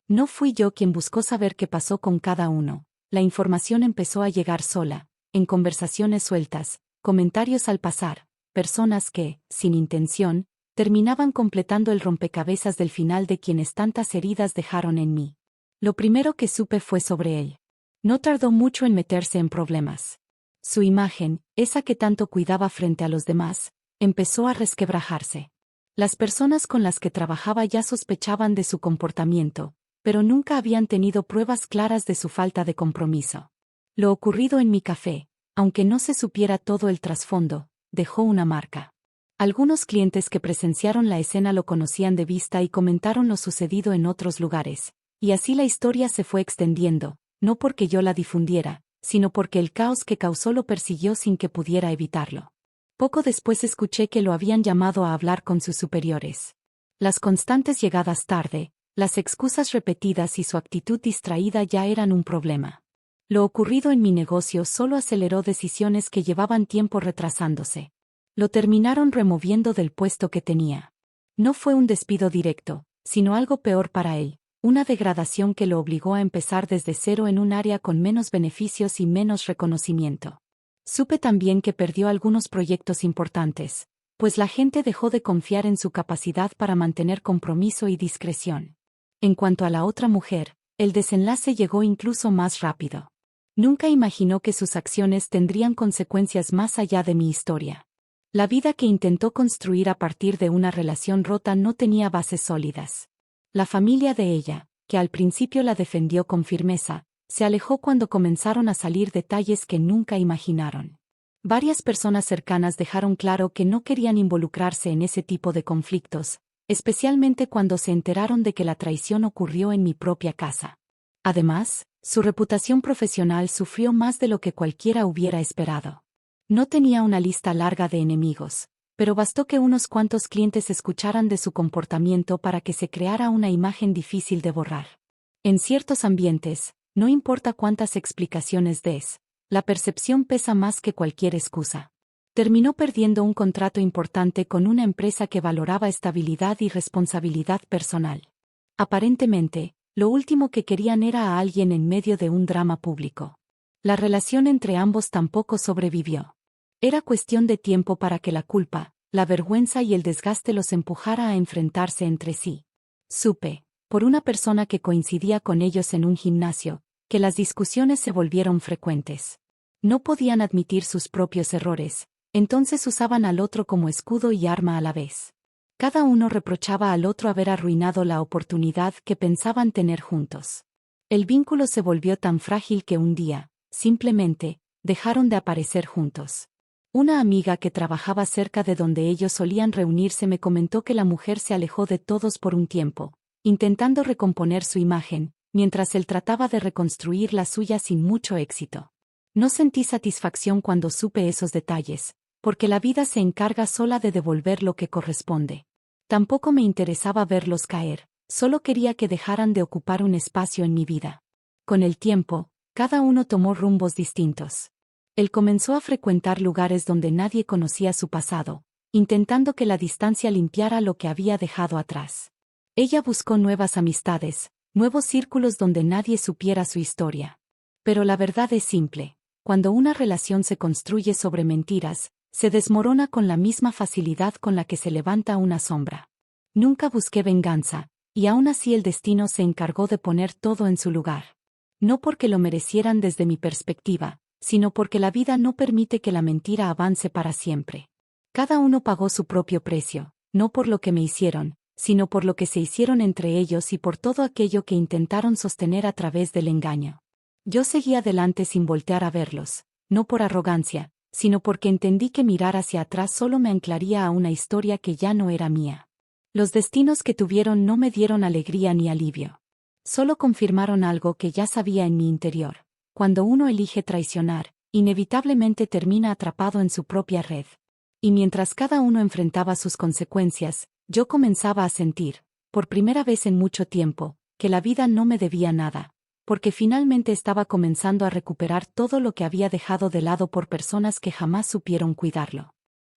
No fui yo quien buscó saber qué pasó con cada uno. La información empezó a llegar sola, en conversaciones sueltas, comentarios al pasar, personas que, sin intención, terminaban completando el rompecabezas del final de quienes tantas heridas dejaron en mí. Lo primero que supe fue sobre él. No tardó mucho en meterse en problemas. Su imagen, esa que tanto cuidaba frente a los demás, empezó a resquebrajarse. Las personas con las que trabajaba ya sospechaban de su comportamiento, pero nunca habían tenido pruebas claras de su falta de compromiso. Lo ocurrido en mi café, aunque no se supiera todo el trasfondo, dejó una marca. Algunos clientes que presenciaron la escena lo conocían de vista y comentaron lo sucedido en otros lugares, y así la historia se fue extendiendo, no porque yo la difundiera, sino porque el caos que causó lo persiguió sin que pudiera evitarlo. Poco después escuché que lo habían llamado a hablar con sus superiores. Las constantes llegadas tarde, las excusas repetidas y su actitud distraída ya eran un problema. Lo ocurrido en mi negocio solo aceleró decisiones que llevaban tiempo retrasándose. Lo terminaron removiendo del puesto que tenía. No fue un despido directo, sino algo peor para él, una degradación que lo obligó a empezar desde cero en un área con menos beneficios y menos reconocimiento. Supe también que perdió algunos proyectos importantes, pues la gente dejó de confiar en su capacidad para mantener compromiso y discreción. En cuanto a la otra mujer, el desenlace llegó incluso más rápido. Nunca imaginó que sus acciones tendrían consecuencias más allá de mi historia. La vida que intentó construir a partir de una relación rota no tenía bases sólidas. La familia de ella, que al principio la defendió con firmeza, se alejó cuando comenzaron a salir detalles que nunca imaginaron. Varias personas cercanas dejaron claro que no querían involucrarse en ese tipo de conflictos, especialmente cuando se enteraron de que la traición ocurrió en mi propia casa. Además, su reputación profesional sufrió más de lo que cualquiera hubiera esperado. No tenía una lista larga de enemigos, pero bastó que unos cuantos clientes escucharan de su comportamiento para que se creara una imagen difícil de borrar. En ciertos ambientes, no importa cuántas explicaciones des, la percepción pesa más que cualquier excusa. Terminó perdiendo un contrato importante con una empresa que valoraba estabilidad y responsabilidad personal. Aparentemente, lo último que querían era a alguien en medio de un drama público. La relación entre ambos tampoco sobrevivió. Era cuestión de tiempo para que la culpa, la vergüenza y el desgaste los empujara a enfrentarse entre sí. Supe, por una persona que coincidía con ellos en un gimnasio, que las discusiones se volvieron frecuentes. No podían admitir sus propios errores, entonces usaban al otro como escudo y arma a la vez. Cada uno reprochaba al otro haber arruinado la oportunidad que pensaban tener juntos. El vínculo se volvió tan frágil que un día, simplemente, dejaron de aparecer juntos. Una amiga que trabajaba cerca de donde ellos solían reunirse me comentó que la mujer se alejó de todos por un tiempo, intentando recomponer su imagen, mientras él trataba de reconstruir la suya sin mucho éxito. No sentí satisfacción cuando supe esos detalles, porque la vida se encarga sola de devolver lo que corresponde. Tampoco me interesaba verlos caer, solo quería que dejaran de ocupar un espacio en mi vida. Con el tiempo, cada uno tomó rumbos distintos. Él comenzó a frecuentar lugares donde nadie conocía su pasado, intentando que la distancia limpiara lo que había dejado atrás. Ella buscó nuevas amistades, nuevos círculos donde nadie supiera su historia. Pero la verdad es simple, cuando una relación se construye sobre mentiras, se desmorona con la misma facilidad con la que se levanta una sombra. Nunca busqué venganza, y aún así el destino se encargó de poner todo en su lugar. No porque lo merecieran desde mi perspectiva, sino porque la vida no permite que la mentira avance para siempre. Cada uno pagó su propio precio, no por lo que me hicieron, sino por lo que se hicieron entre ellos y por todo aquello que intentaron sostener a través del engaño. Yo seguí adelante sin voltear a verlos, no por arrogancia, sino porque entendí que mirar hacia atrás solo me anclaría a una historia que ya no era mía. Los destinos que tuvieron no me dieron alegría ni alivio. Solo confirmaron algo que ya sabía en mi interior. Cuando uno elige traicionar, inevitablemente termina atrapado en su propia red. Y mientras cada uno enfrentaba sus consecuencias, yo comenzaba a sentir, por primera vez en mucho tiempo, que la vida no me debía nada, porque finalmente estaba comenzando a recuperar todo lo que había dejado de lado por personas que jamás supieron cuidarlo.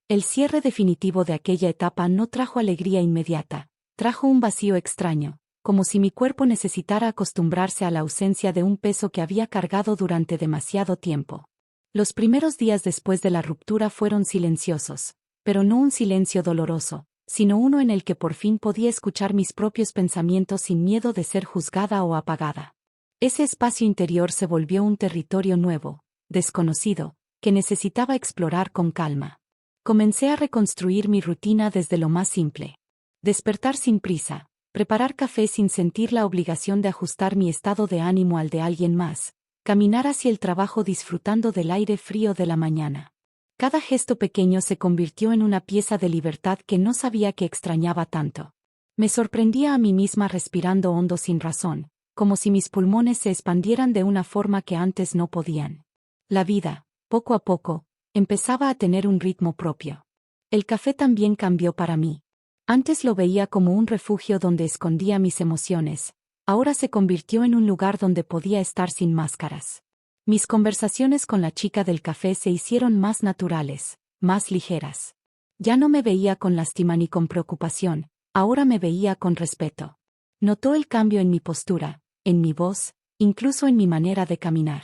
El cierre definitivo de aquella etapa no trajo alegría inmediata, trajo un vacío extraño, como si mi cuerpo necesitara acostumbrarse a la ausencia de un peso que había cargado durante demasiado tiempo. Los primeros días después de la ruptura fueron silenciosos, pero no un silencio doloroso, sino uno en el que por fin podía escuchar mis propios pensamientos sin miedo de ser juzgada o apagada. Ese espacio interior se volvió un territorio nuevo, desconocido, que necesitaba explorar con calma. Comencé a reconstruir mi rutina desde lo más simple. Despertar sin prisa. Preparar café sin sentir la obligación de ajustar mi estado de ánimo al de alguien más, caminar hacia el trabajo disfrutando del aire frío de la mañana. Cada gesto pequeño se convirtió en una pieza de libertad que no sabía que extrañaba tanto. Me sorprendía a mí misma respirando hondo sin razón, como si mis pulmones se expandieran de una forma que antes no podían. La vida, poco a poco, empezaba a tener un ritmo propio. El café también cambió para mí. Antes lo veía como un refugio donde escondía mis emociones, ahora se convirtió en un lugar donde podía estar sin máscaras. Mis conversaciones con la chica del café se hicieron más naturales, más ligeras. Ya no me veía con lástima ni con preocupación, ahora me veía con respeto. Notó el cambio en mi postura, en mi voz, incluso en mi manera de caminar.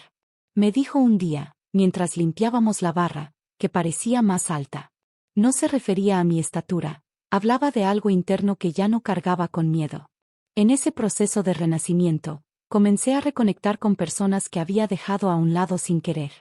Me dijo un día, mientras limpiábamos la barra, que parecía más alta. No se refería a mi estatura, hablaba de algo interno que ya no cargaba con miedo. En ese proceso de renacimiento, comencé a reconectar con personas que había dejado a un lado sin querer.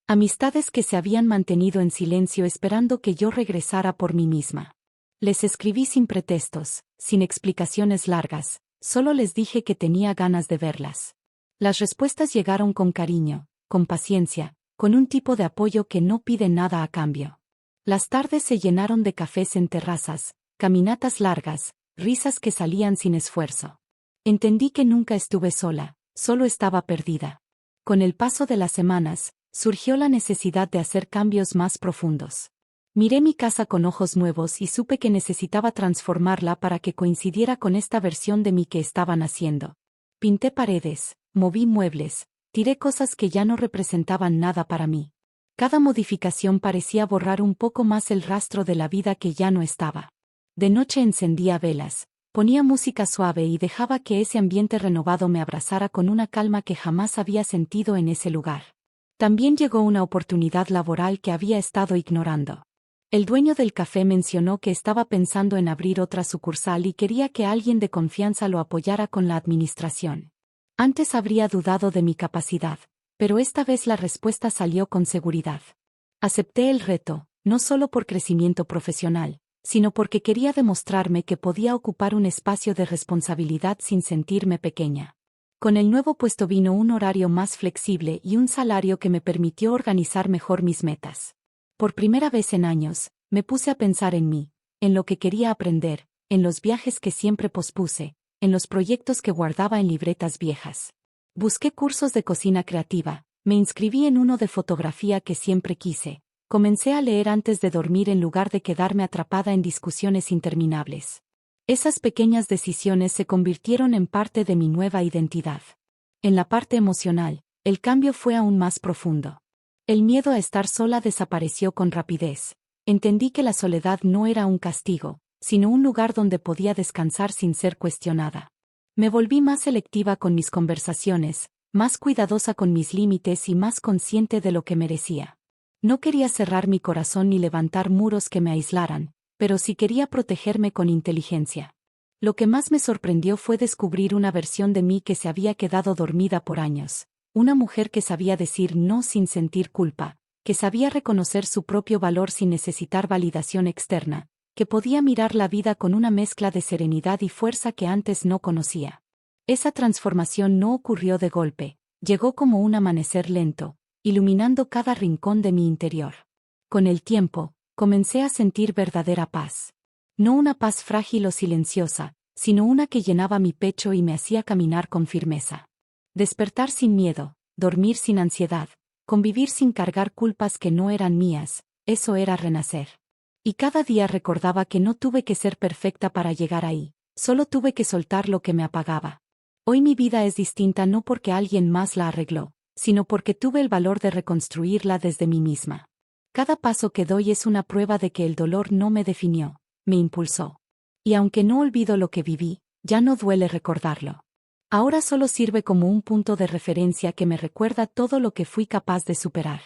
Amistades que se habían mantenido en silencio esperando que yo regresara por mí misma. Les escribí sin pretextos, sin explicaciones largas, solo les dije que tenía ganas de verlas. Las respuestas llegaron con cariño, con paciencia, con un tipo de apoyo que no pide nada a cambio. Las tardes se llenaron de cafés en terrazas, caminatas largas, risas que salían sin esfuerzo. Entendí que nunca estuve sola, solo estaba perdida. Con el paso de las semanas, surgió la necesidad de hacer cambios más profundos. Miré mi casa con ojos nuevos y supe que necesitaba transformarla para que coincidiera con esta versión de mí que estaba naciendo. Pinté paredes, moví muebles, tiré cosas que ya no representaban nada para mí. Cada modificación parecía borrar un poco más el rastro de la vida que ya no estaba. De noche encendía velas, ponía música suave y dejaba que ese ambiente renovado me abrazara con una calma que jamás había sentido en ese lugar. También llegó una oportunidad laboral que había estado ignorando. El dueño del café mencionó que estaba pensando en abrir otra sucursal y quería que alguien de confianza lo apoyara con la administración. Antes habría dudado de mi capacidad, pero esta vez la respuesta salió con seguridad. Acepté el reto, no solo por crecimiento profesional, sino porque quería demostrarme que podía ocupar un espacio de responsabilidad sin sentirme pequeña. Con el nuevo puesto vino un horario más flexible y un salario que me permitió organizar mejor mis metas. Por primera vez en años, me puse a pensar en mí, en lo que quería aprender, en los viajes que siempre pospuse, en los proyectos que guardaba en libretas viejas. Busqué cursos de cocina creativa, me inscribí en uno de fotografía que siempre quise, comencé a leer antes de dormir en lugar de quedarme atrapada en discusiones interminables. Esas pequeñas decisiones se convirtieron en parte de mi nueva identidad. En la parte emocional, el cambio fue aún más profundo. El miedo a estar sola desapareció con rapidez. Entendí que la soledad no era un castigo, sino un lugar donde podía descansar sin ser cuestionada. Me volví más selectiva con mis conversaciones, más cuidadosa con mis límites y más consciente de lo que merecía. No quería cerrar mi corazón ni levantar muros que me aislaran, pero sí quería protegerme con inteligencia. Lo que más me sorprendió fue descubrir una versión de mí que se había quedado dormida por años. Una mujer que sabía decir no sin sentir culpa, que sabía reconocer su propio valor sin necesitar validación externa, que podía mirar la vida con una mezcla de serenidad y fuerza que antes no conocía. Esa transformación no ocurrió de golpe, llegó como un amanecer lento, iluminando cada rincón de mi interior. Con el tiempo, comencé a sentir verdadera paz. No una paz frágil o silenciosa, sino una que llenaba mi pecho y me hacía caminar con firmeza. Despertar sin miedo, dormir sin ansiedad, convivir sin cargar culpas que no eran mías, eso era renacer. Y cada día recordaba que no tuve que ser perfecta para llegar ahí, solo tuve que soltar lo que me apagaba. Hoy mi vida es distinta no porque alguien más la arregló, sino porque tuve el valor de reconstruirla desde mí misma. Cada paso que doy es una prueba de que el dolor no me definió, me impulsó. Y aunque no olvido lo que viví, ya no duele recordarlo. Ahora solo sirve como un punto de referencia que me recuerda todo lo que fui capaz de superar.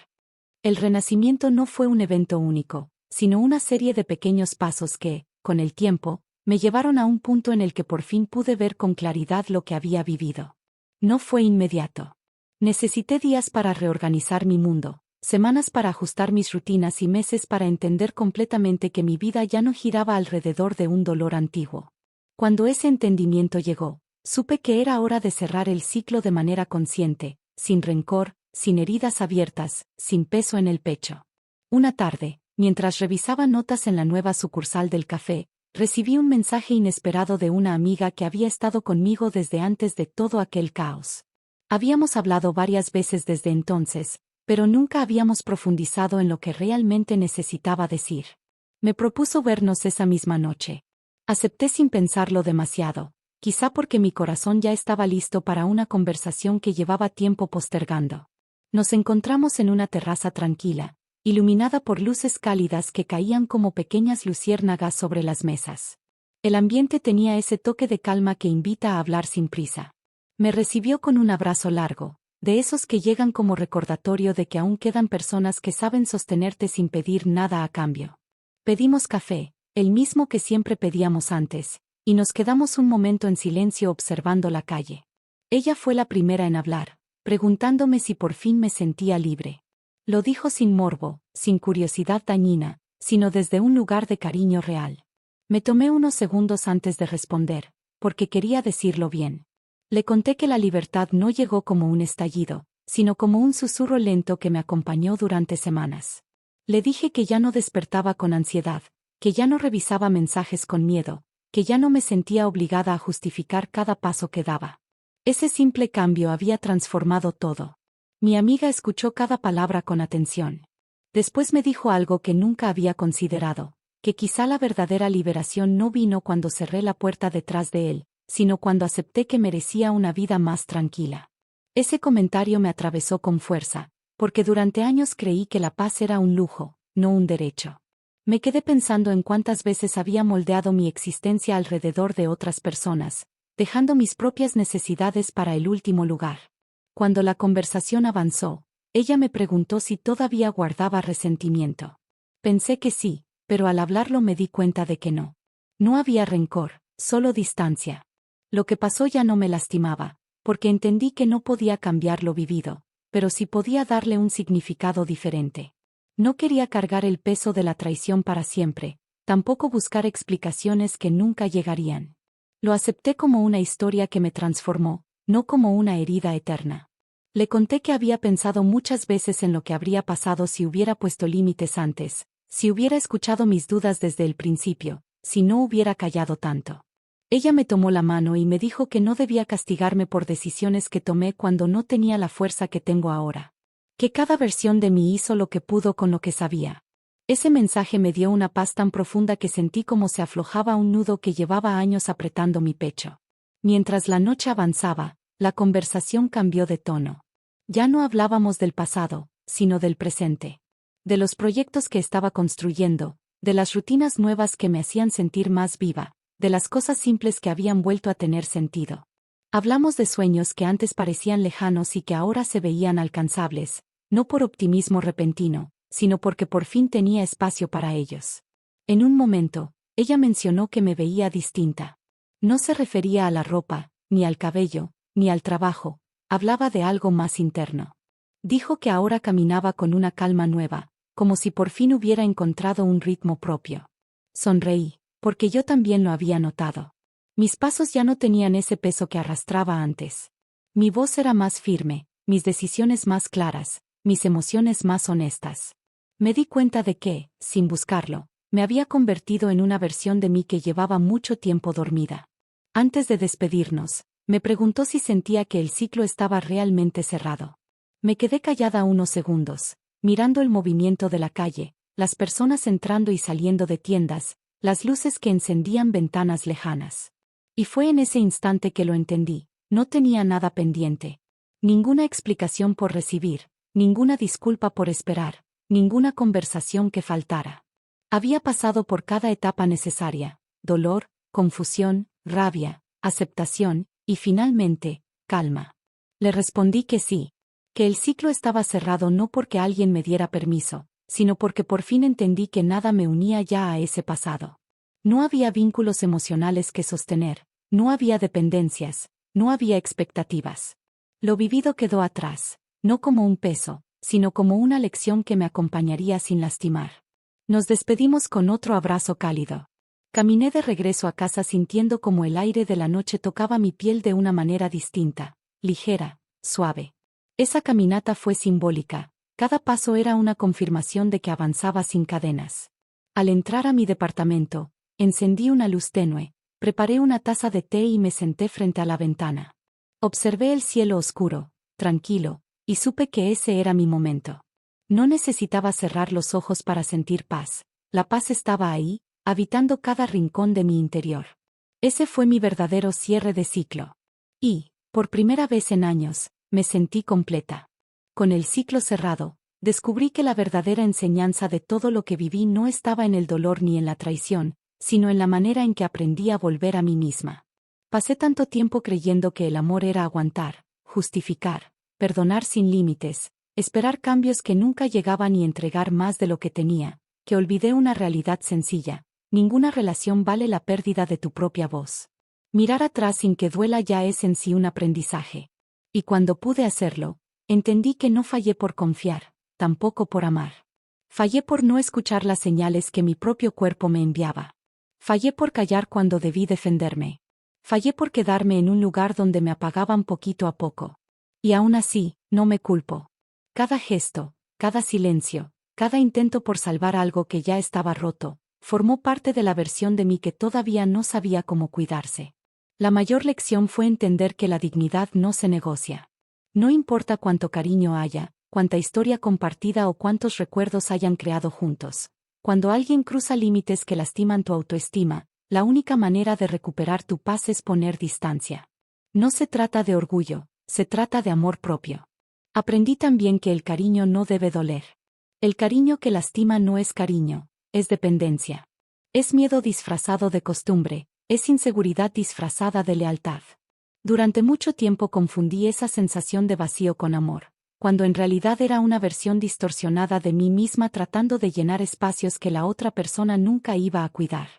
El renacimiento no fue un evento único, sino una serie de pequeños pasos que, con el tiempo, me llevaron a un punto en el que por fin pude ver con claridad lo que había vivido. No fue inmediato. Necesité días para reorganizar mi mundo, semanas para ajustar mis rutinas y meses para entender completamente que mi vida ya no giraba alrededor de un dolor antiguo. Cuando ese entendimiento llegó, supe que era hora de cerrar el ciclo de manera consciente, sin rencor, sin heridas abiertas, sin peso en el pecho. Una tarde, mientras revisaba notas en la nueva sucursal del café, recibí un mensaje inesperado de una amiga que había estado conmigo desde antes de todo aquel caos. Habíamos hablado varias veces desde entonces, pero nunca habíamos profundizado en lo que realmente necesitaba decir. Me propuso vernos esa misma noche. Acepté sin pensarlo demasiado, quizá porque mi corazón ya estaba listo para una conversación que llevaba tiempo postergando. Nos encontramos en una terraza tranquila, iluminada por luces cálidas que caían como pequeñas luciérnagas sobre las mesas. El ambiente tenía ese toque de calma que invita a hablar sin prisa. Me recibió con un abrazo largo, de esos que llegan como recordatorio de que aún quedan personas que saben sostenerte sin pedir nada a cambio. Pedimos café, el mismo que siempre pedíamos antes, y nos quedamos un momento en silencio observando la calle. Ella fue la primera en hablar, preguntándome si por fin me sentía libre. Lo dijo sin morbo, sin curiosidad dañina, sino desde un lugar de cariño real. Me tomé unos segundos antes de responder, porque quería decirlo bien. Le conté que la libertad no llegó como un estallido, sino como un susurro lento que me acompañó durante semanas. Le dije que ya no despertaba con ansiedad, que ya no revisaba mensajes con miedo, que ya no me sentía obligada a justificar cada paso que daba. Ese simple cambio había transformado todo. Mi amiga escuchó cada palabra con atención. Después me dijo algo que nunca había considerado, que quizá la verdadera liberación no vino cuando cerré la puerta detrás de él, sino cuando acepté que merecía una vida más tranquila. Ese comentario me atravesó con fuerza, porque durante años creí que la paz era un lujo, no un derecho. Me quedé pensando en cuántas veces había moldeado mi existencia alrededor de otras personas, dejando mis propias necesidades para el último lugar. Cuando la conversación avanzó, ella me preguntó si todavía guardaba resentimiento. Pensé que sí, pero al hablarlo me di cuenta de que no. No había rencor, solo distancia. Lo que pasó ya no me lastimaba, porque entendí que no podía cambiar lo vivido, pero sí podía darle un significado diferente. No quería cargar el peso de la traición para siempre, tampoco buscar explicaciones que nunca llegarían. Lo acepté como una historia que me transformó, no como una herida eterna. Le conté que había pensado muchas veces en lo que habría pasado si hubiera puesto límites antes, si hubiera escuchado mis dudas desde el principio, si no hubiera callado tanto. Ella me tomó la mano y me dijo que no debía castigarme por decisiones que tomé cuando no tenía la fuerza que tengo ahora. Que cada versión de mí hizo lo que pudo con lo que sabía. Ese mensaje me dio una paz tan profunda que sentí como se aflojaba un nudo que llevaba años apretando mi pecho. Mientras la noche avanzaba, la conversación cambió de tono. Ya no hablábamos del pasado, sino del presente. De los proyectos que estaba construyendo, de las rutinas nuevas que me hacían sentir más viva, de las cosas simples que habían vuelto a tener sentido. Hablamos de sueños que antes parecían lejanos y que ahora se veían alcanzables, no por optimismo repentino, sino porque por fin tenía espacio para ellos. En un momento, ella mencionó que me veía distinta. No se refería a la ropa, ni al cabello, ni al trabajo, hablaba de algo más interno. Dijo que ahora caminaba con una calma nueva, como si por fin hubiera encontrado un ritmo propio. Sonreí, porque yo también lo había notado. Mis pasos ya no tenían ese peso que arrastraba antes. Mi voz era más firme, mis decisiones más claras, mis emociones más honestas. Me di cuenta de que, sin buscarlo, me había convertido en una versión de mí que llevaba mucho tiempo dormida. Antes de despedirnos, me preguntó si sentía que el ciclo estaba realmente cerrado. Me quedé callada unos segundos, mirando el movimiento de la calle, las personas entrando y saliendo de tiendas, las luces que encendían ventanas lejanas. Y fue en ese instante que lo entendí, no tenía nada pendiente. Ninguna explicación por recibir, ninguna disculpa por esperar, ninguna conversación que faltara. Había pasado por cada etapa necesaria, dolor, confusión, rabia, aceptación, y finalmente, calma. Le respondí que sí, que el ciclo estaba cerrado no porque alguien me diera permiso, sino porque por fin entendí que nada me unía ya a ese pasado. No había vínculos emocionales que sostener, no había dependencias, no había expectativas. Lo vivido quedó atrás, no como un peso, sino como una lección que me acompañaría sin lastimar. Nos despedimos con otro abrazo cálido. Caminé de regreso a casa sintiendo como el aire de la noche tocaba mi piel de una manera distinta, ligera, suave. Esa caminata fue simbólica, cada paso era una confirmación de que avanzaba sin cadenas. Al entrar a mi departamento, encendí una luz tenue, preparé una taza de té y me senté frente a la ventana. Observé el cielo oscuro, tranquilo, y supe que ese era mi momento. No necesitaba cerrar los ojos para sentir paz, la paz estaba ahí, habitando cada rincón de mi interior. Ese fue mi verdadero cierre de ciclo. Y, por primera vez en años, me sentí completa. Con el ciclo cerrado, Descubrí que la verdadera enseñanza de todo lo que viví no estaba en el dolor ni en la traición, sino en la manera en que aprendí a volver a mí misma. Pasé tanto tiempo creyendo que el amor era aguantar, justificar, perdonar sin límites, esperar cambios que nunca llegaban y entregar más de lo que tenía, que olvidé una realidad sencilla: ninguna relación vale la pérdida de tu propia voz. Mirar atrás sin que duela ya es en sí un aprendizaje. Y cuando pude hacerlo, entendí que no fallé por confiar, tampoco por amar. Fallé por no escuchar las señales que mi propio cuerpo me enviaba. Fallé por callar cuando debí defenderme. Fallé por quedarme en un lugar donde me apagaban poquito a poco. Y aún así, no me culpo. Cada gesto, cada silencio, cada intento por salvar algo que ya estaba roto, formó parte de la versión de mí que todavía no sabía cómo cuidarse. La mayor lección fue entender que la dignidad no se negocia. No importa cuánto cariño haya, cuánta historia compartida o cuántos recuerdos hayan creado juntos. Cuando alguien cruza límites que lastiman tu autoestima, la única manera de recuperar tu paz es poner distancia. No se trata de orgullo, se trata de amor propio. Aprendí también que el cariño no debe doler. El cariño que lastima no es cariño, es dependencia. Es miedo disfrazado de costumbre, es inseguridad disfrazada de lealtad. Durante mucho tiempo confundí esa sensación de vacío con amor, cuando en realidad era una versión distorsionada de mí misma tratando de llenar espacios que la otra persona nunca iba a cuidar.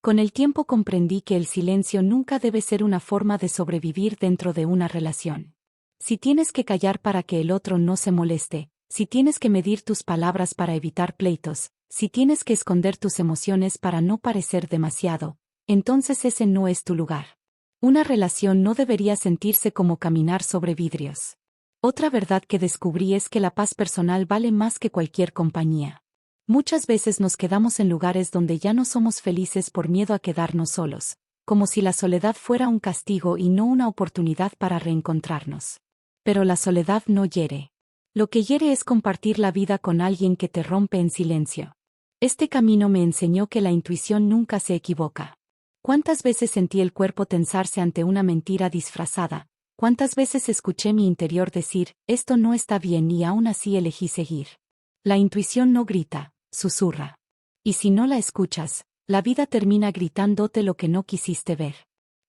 Con el tiempo comprendí que el silencio nunca debe ser una forma de sobrevivir dentro de una relación. Si tienes que callar para que el otro no se moleste, si tienes que medir tus palabras para evitar pleitos, si tienes que esconder tus emociones para no parecer demasiado, entonces ese no es tu lugar. Una relación no debería sentirse como caminar sobre vidrios. Otra verdad que descubrí es que la paz personal vale más que cualquier compañía. Muchas veces nos quedamos en lugares donde ya no somos felices por miedo a quedarnos solos, como si la soledad fuera un castigo y no una oportunidad para reencontrarnos. Pero la soledad no hiere. Lo que hiere es compartir la vida con alguien que te rompe en silencio. Este camino me enseñó que la intuición nunca se equivoca. ¿Cuántas veces sentí el cuerpo tensarse ante una mentira disfrazada? ¿Cuántas veces escuché mi interior decir, esto no está bien, y aún así elegí seguir? La intuición no grita, susurra. Y si no la escuchas, la vida termina gritándote lo que no quisiste ver.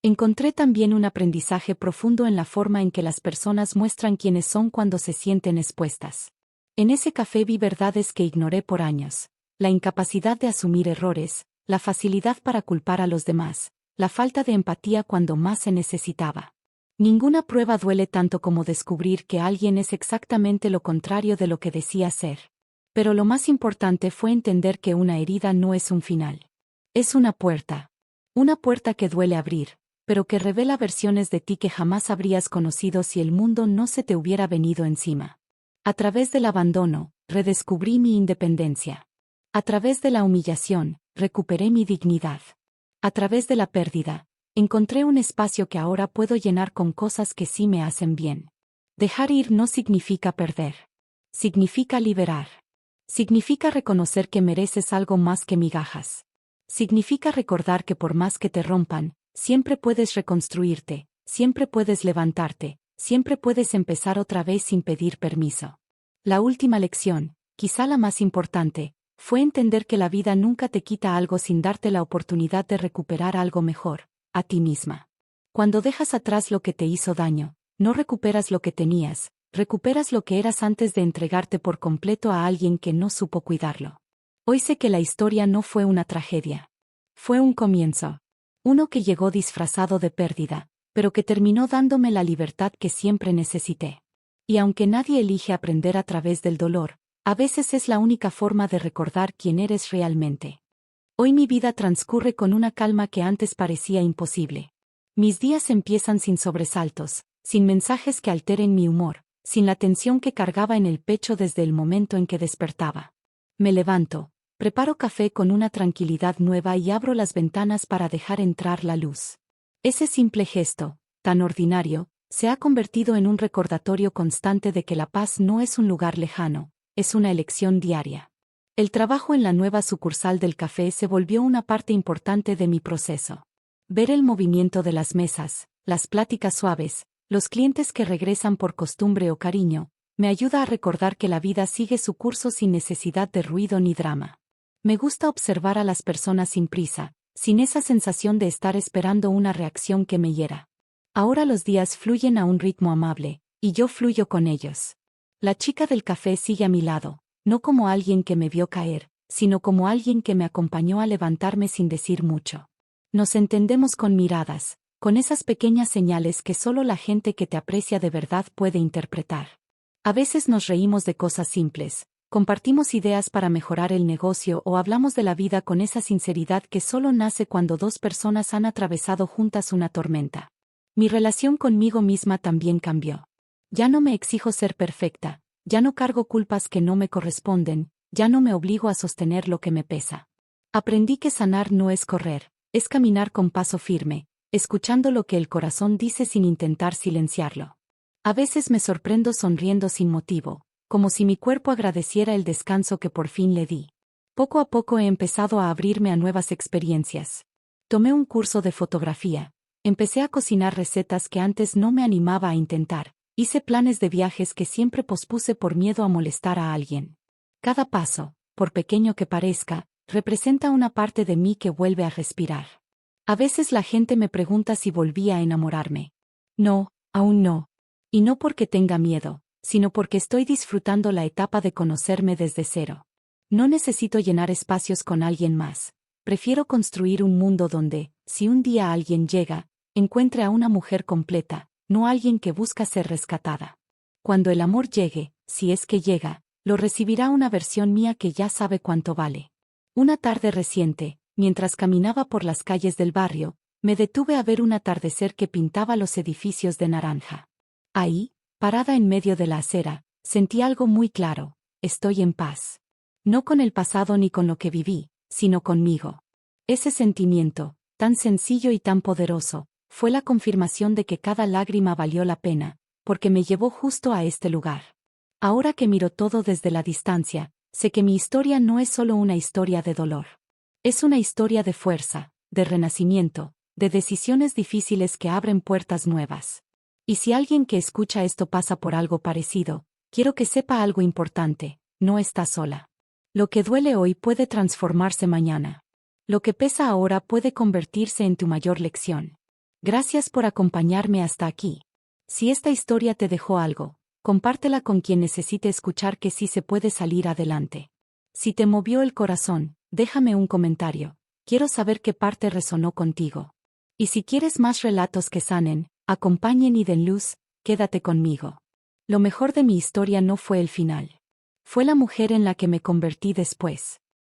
Encontré también un aprendizaje profundo en la forma en que las personas muestran quiénes son cuando se sienten expuestas. En ese café vi verdades que ignoré por años: la incapacidad de asumir errores, la facilidad para culpar a los demás, la falta de empatía cuando más se necesitaba. Ninguna prueba duele tanto como descubrir que alguien es exactamente lo contrario de lo que decía ser. Pero lo más importante fue entender que una herida no es un final. Es una puerta. Una puerta que duele abrir, pero que revela versiones de ti que jamás habrías conocido si el mundo no se te hubiera venido encima. A través del abandono, redescubrí mi independencia. A través de la humillación, recuperé mi dignidad. A través de la pérdida, encontré un espacio que ahora puedo llenar con cosas que sí me hacen bien. Dejar ir no significa perder. Significa liberar. Significa reconocer que mereces algo más que migajas. Significa recordar que por más que te rompan, siempre puedes reconstruirte, siempre puedes levantarte, siempre puedes empezar otra vez sin pedir permiso. La última lección, quizá la más importante, fue entender que la vida nunca te quita algo sin darte la oportunidad de recuperar algo mejor, a ti misma. Cuando dejas atrás lo que te hizo daño, no recuperas lo que tenías, recuperas lo que eras antes de entregarte por completo a alguien que no supo cuidarlo. Hoy sé que la historia no fue una tragedia. Fue un comienzo. Uno que llegó disfrazado de pérdida, pero que terminó dándome la libertad que siempre necesité. Y aunque nadie elige aprender a través del dolor, a veces es la única forma de recordar quién eres realmente. Hoy mi vida transcurre con una calma que antes parecía imposible. Mis días empiezan sin sobresaltos, sin mensajes que alteren mi humor, sin la tensión que cargaba en el pecho desde el momento en que despertaba. Me levanto, preparo café con una tranquilidad nueva y abro las ventanas para dejar entrar la luz. Ese simple gesto, tan ordinario, se ha convertido en un recordatorio constante de que la paz no es un lugar lejano, es una elección diaria. El trabajo en la nueva sucursal del café se volvió una parte importante de mi proceso. Ver el movimiento de las mesas, las pláticas suaves, los clientes que regresan por costumbre o cariño, Me ayuda a recordar que la vida sigue su curso sin necesidad de ruido ni drama. Me gusta observar a las personas sin prisa, sin esa sensación de estar esperando una reacción que me hiera. Ahora los días fluyen a un ritmo amable, y yo fluyo con ellos. La chica del café sigue a mi lado, no como alguien que me vio caer, sino como alguien que me acompañó a levantarme sin decir mucho. Nos entendemos con miradas, con esas pequeñas señales que solo la gente que te aprecia de verdad puede interpretar. A veces nos reímos de cosas simples, compartimos ideas para mejorar el negocio o hablamos de la vida con esa sinceridad que solo nace cuando dos personas han atravesado juntas una tormenta. Mi relación conmigo misma también cambió. Ya no me exijo ser perfecta, ya no cargo culpas que no me corresponden, ya no me obligo a sostener lo que me pesa. Aprendí que sanar no es correr, es caminar con paso firme, escuchando lo que el corazón dice sin intentar silenciarlo. A veces me sorprendo sonriendo sin motivo, como si mi cuerpo agradeciera el descanso que por fin le di. Poco a poco he empezado a abrirme a nuevas experiencias. Tomé un curso de fotografía, empecé a cocinar recetas que antes no me animaba a intentar, hice planes de viajes que siempre pospuse por miedo a molestar a alguien. Cada paso, por pequeño que parezca, representa una parte de mí que vuelve a respirar. A veces la gente me pregunta si volví a enamorarme. No, aún no. Y no porque tenga miedo, sino porque estoy disfrutando la etapa de conocerme desde cero. No necesito llenar espacios con alguien más. Prefiero construir un mundo donde, si un día alguien llega, encuentre a una mujer completa, no alguien que busca ser rescatada. Cuando el amor llegue, si es que llega, lo recibirá una versión mía que ya sabe cuánto vale. Una tarde reciente, mientras caminaba por las calles del barrio, me detuve a ver un atardecer que pintaba los edificios de naranja. Ahí, parada en medio de la acera, sentí algo muy claro: estoy en paz. No con el pasado ni con lo que viví, sino conmigo. Ese sentimiento, tan sencillo y tan poderoso, fue la confirmación de que cada lágrima valió la pena, porque me llevó justo a este lugar. Ahora que miro todo desde la distancia, sé que mi historia no es solo una historia de dolor. Es una historia de fuerza, de renacimiento, de decisiones difíciles que abren puertas nuevas. Y si alguien que escucha esto pasa por algo parecido, quiero que sepa algo importante: no está sola. Lo que duele hoy puede transformarse mañana. Lo que pesa ahora puede convertirse en tu mayor lección. Gracias por acompañarme hasta aquí. Si esta historia te dejó algo, compártela con quien necesite escuchar que sí se puede salir adelante. Si te movió el corazón, déjame un comentario. Quiero saber qué parte resonó contigo. Y si quieres más relatos que sanen, acompañen y den luz, quédate conmigo. Lo mejor de mi historia no fue el final. Fue la mujer en la que me convertí después.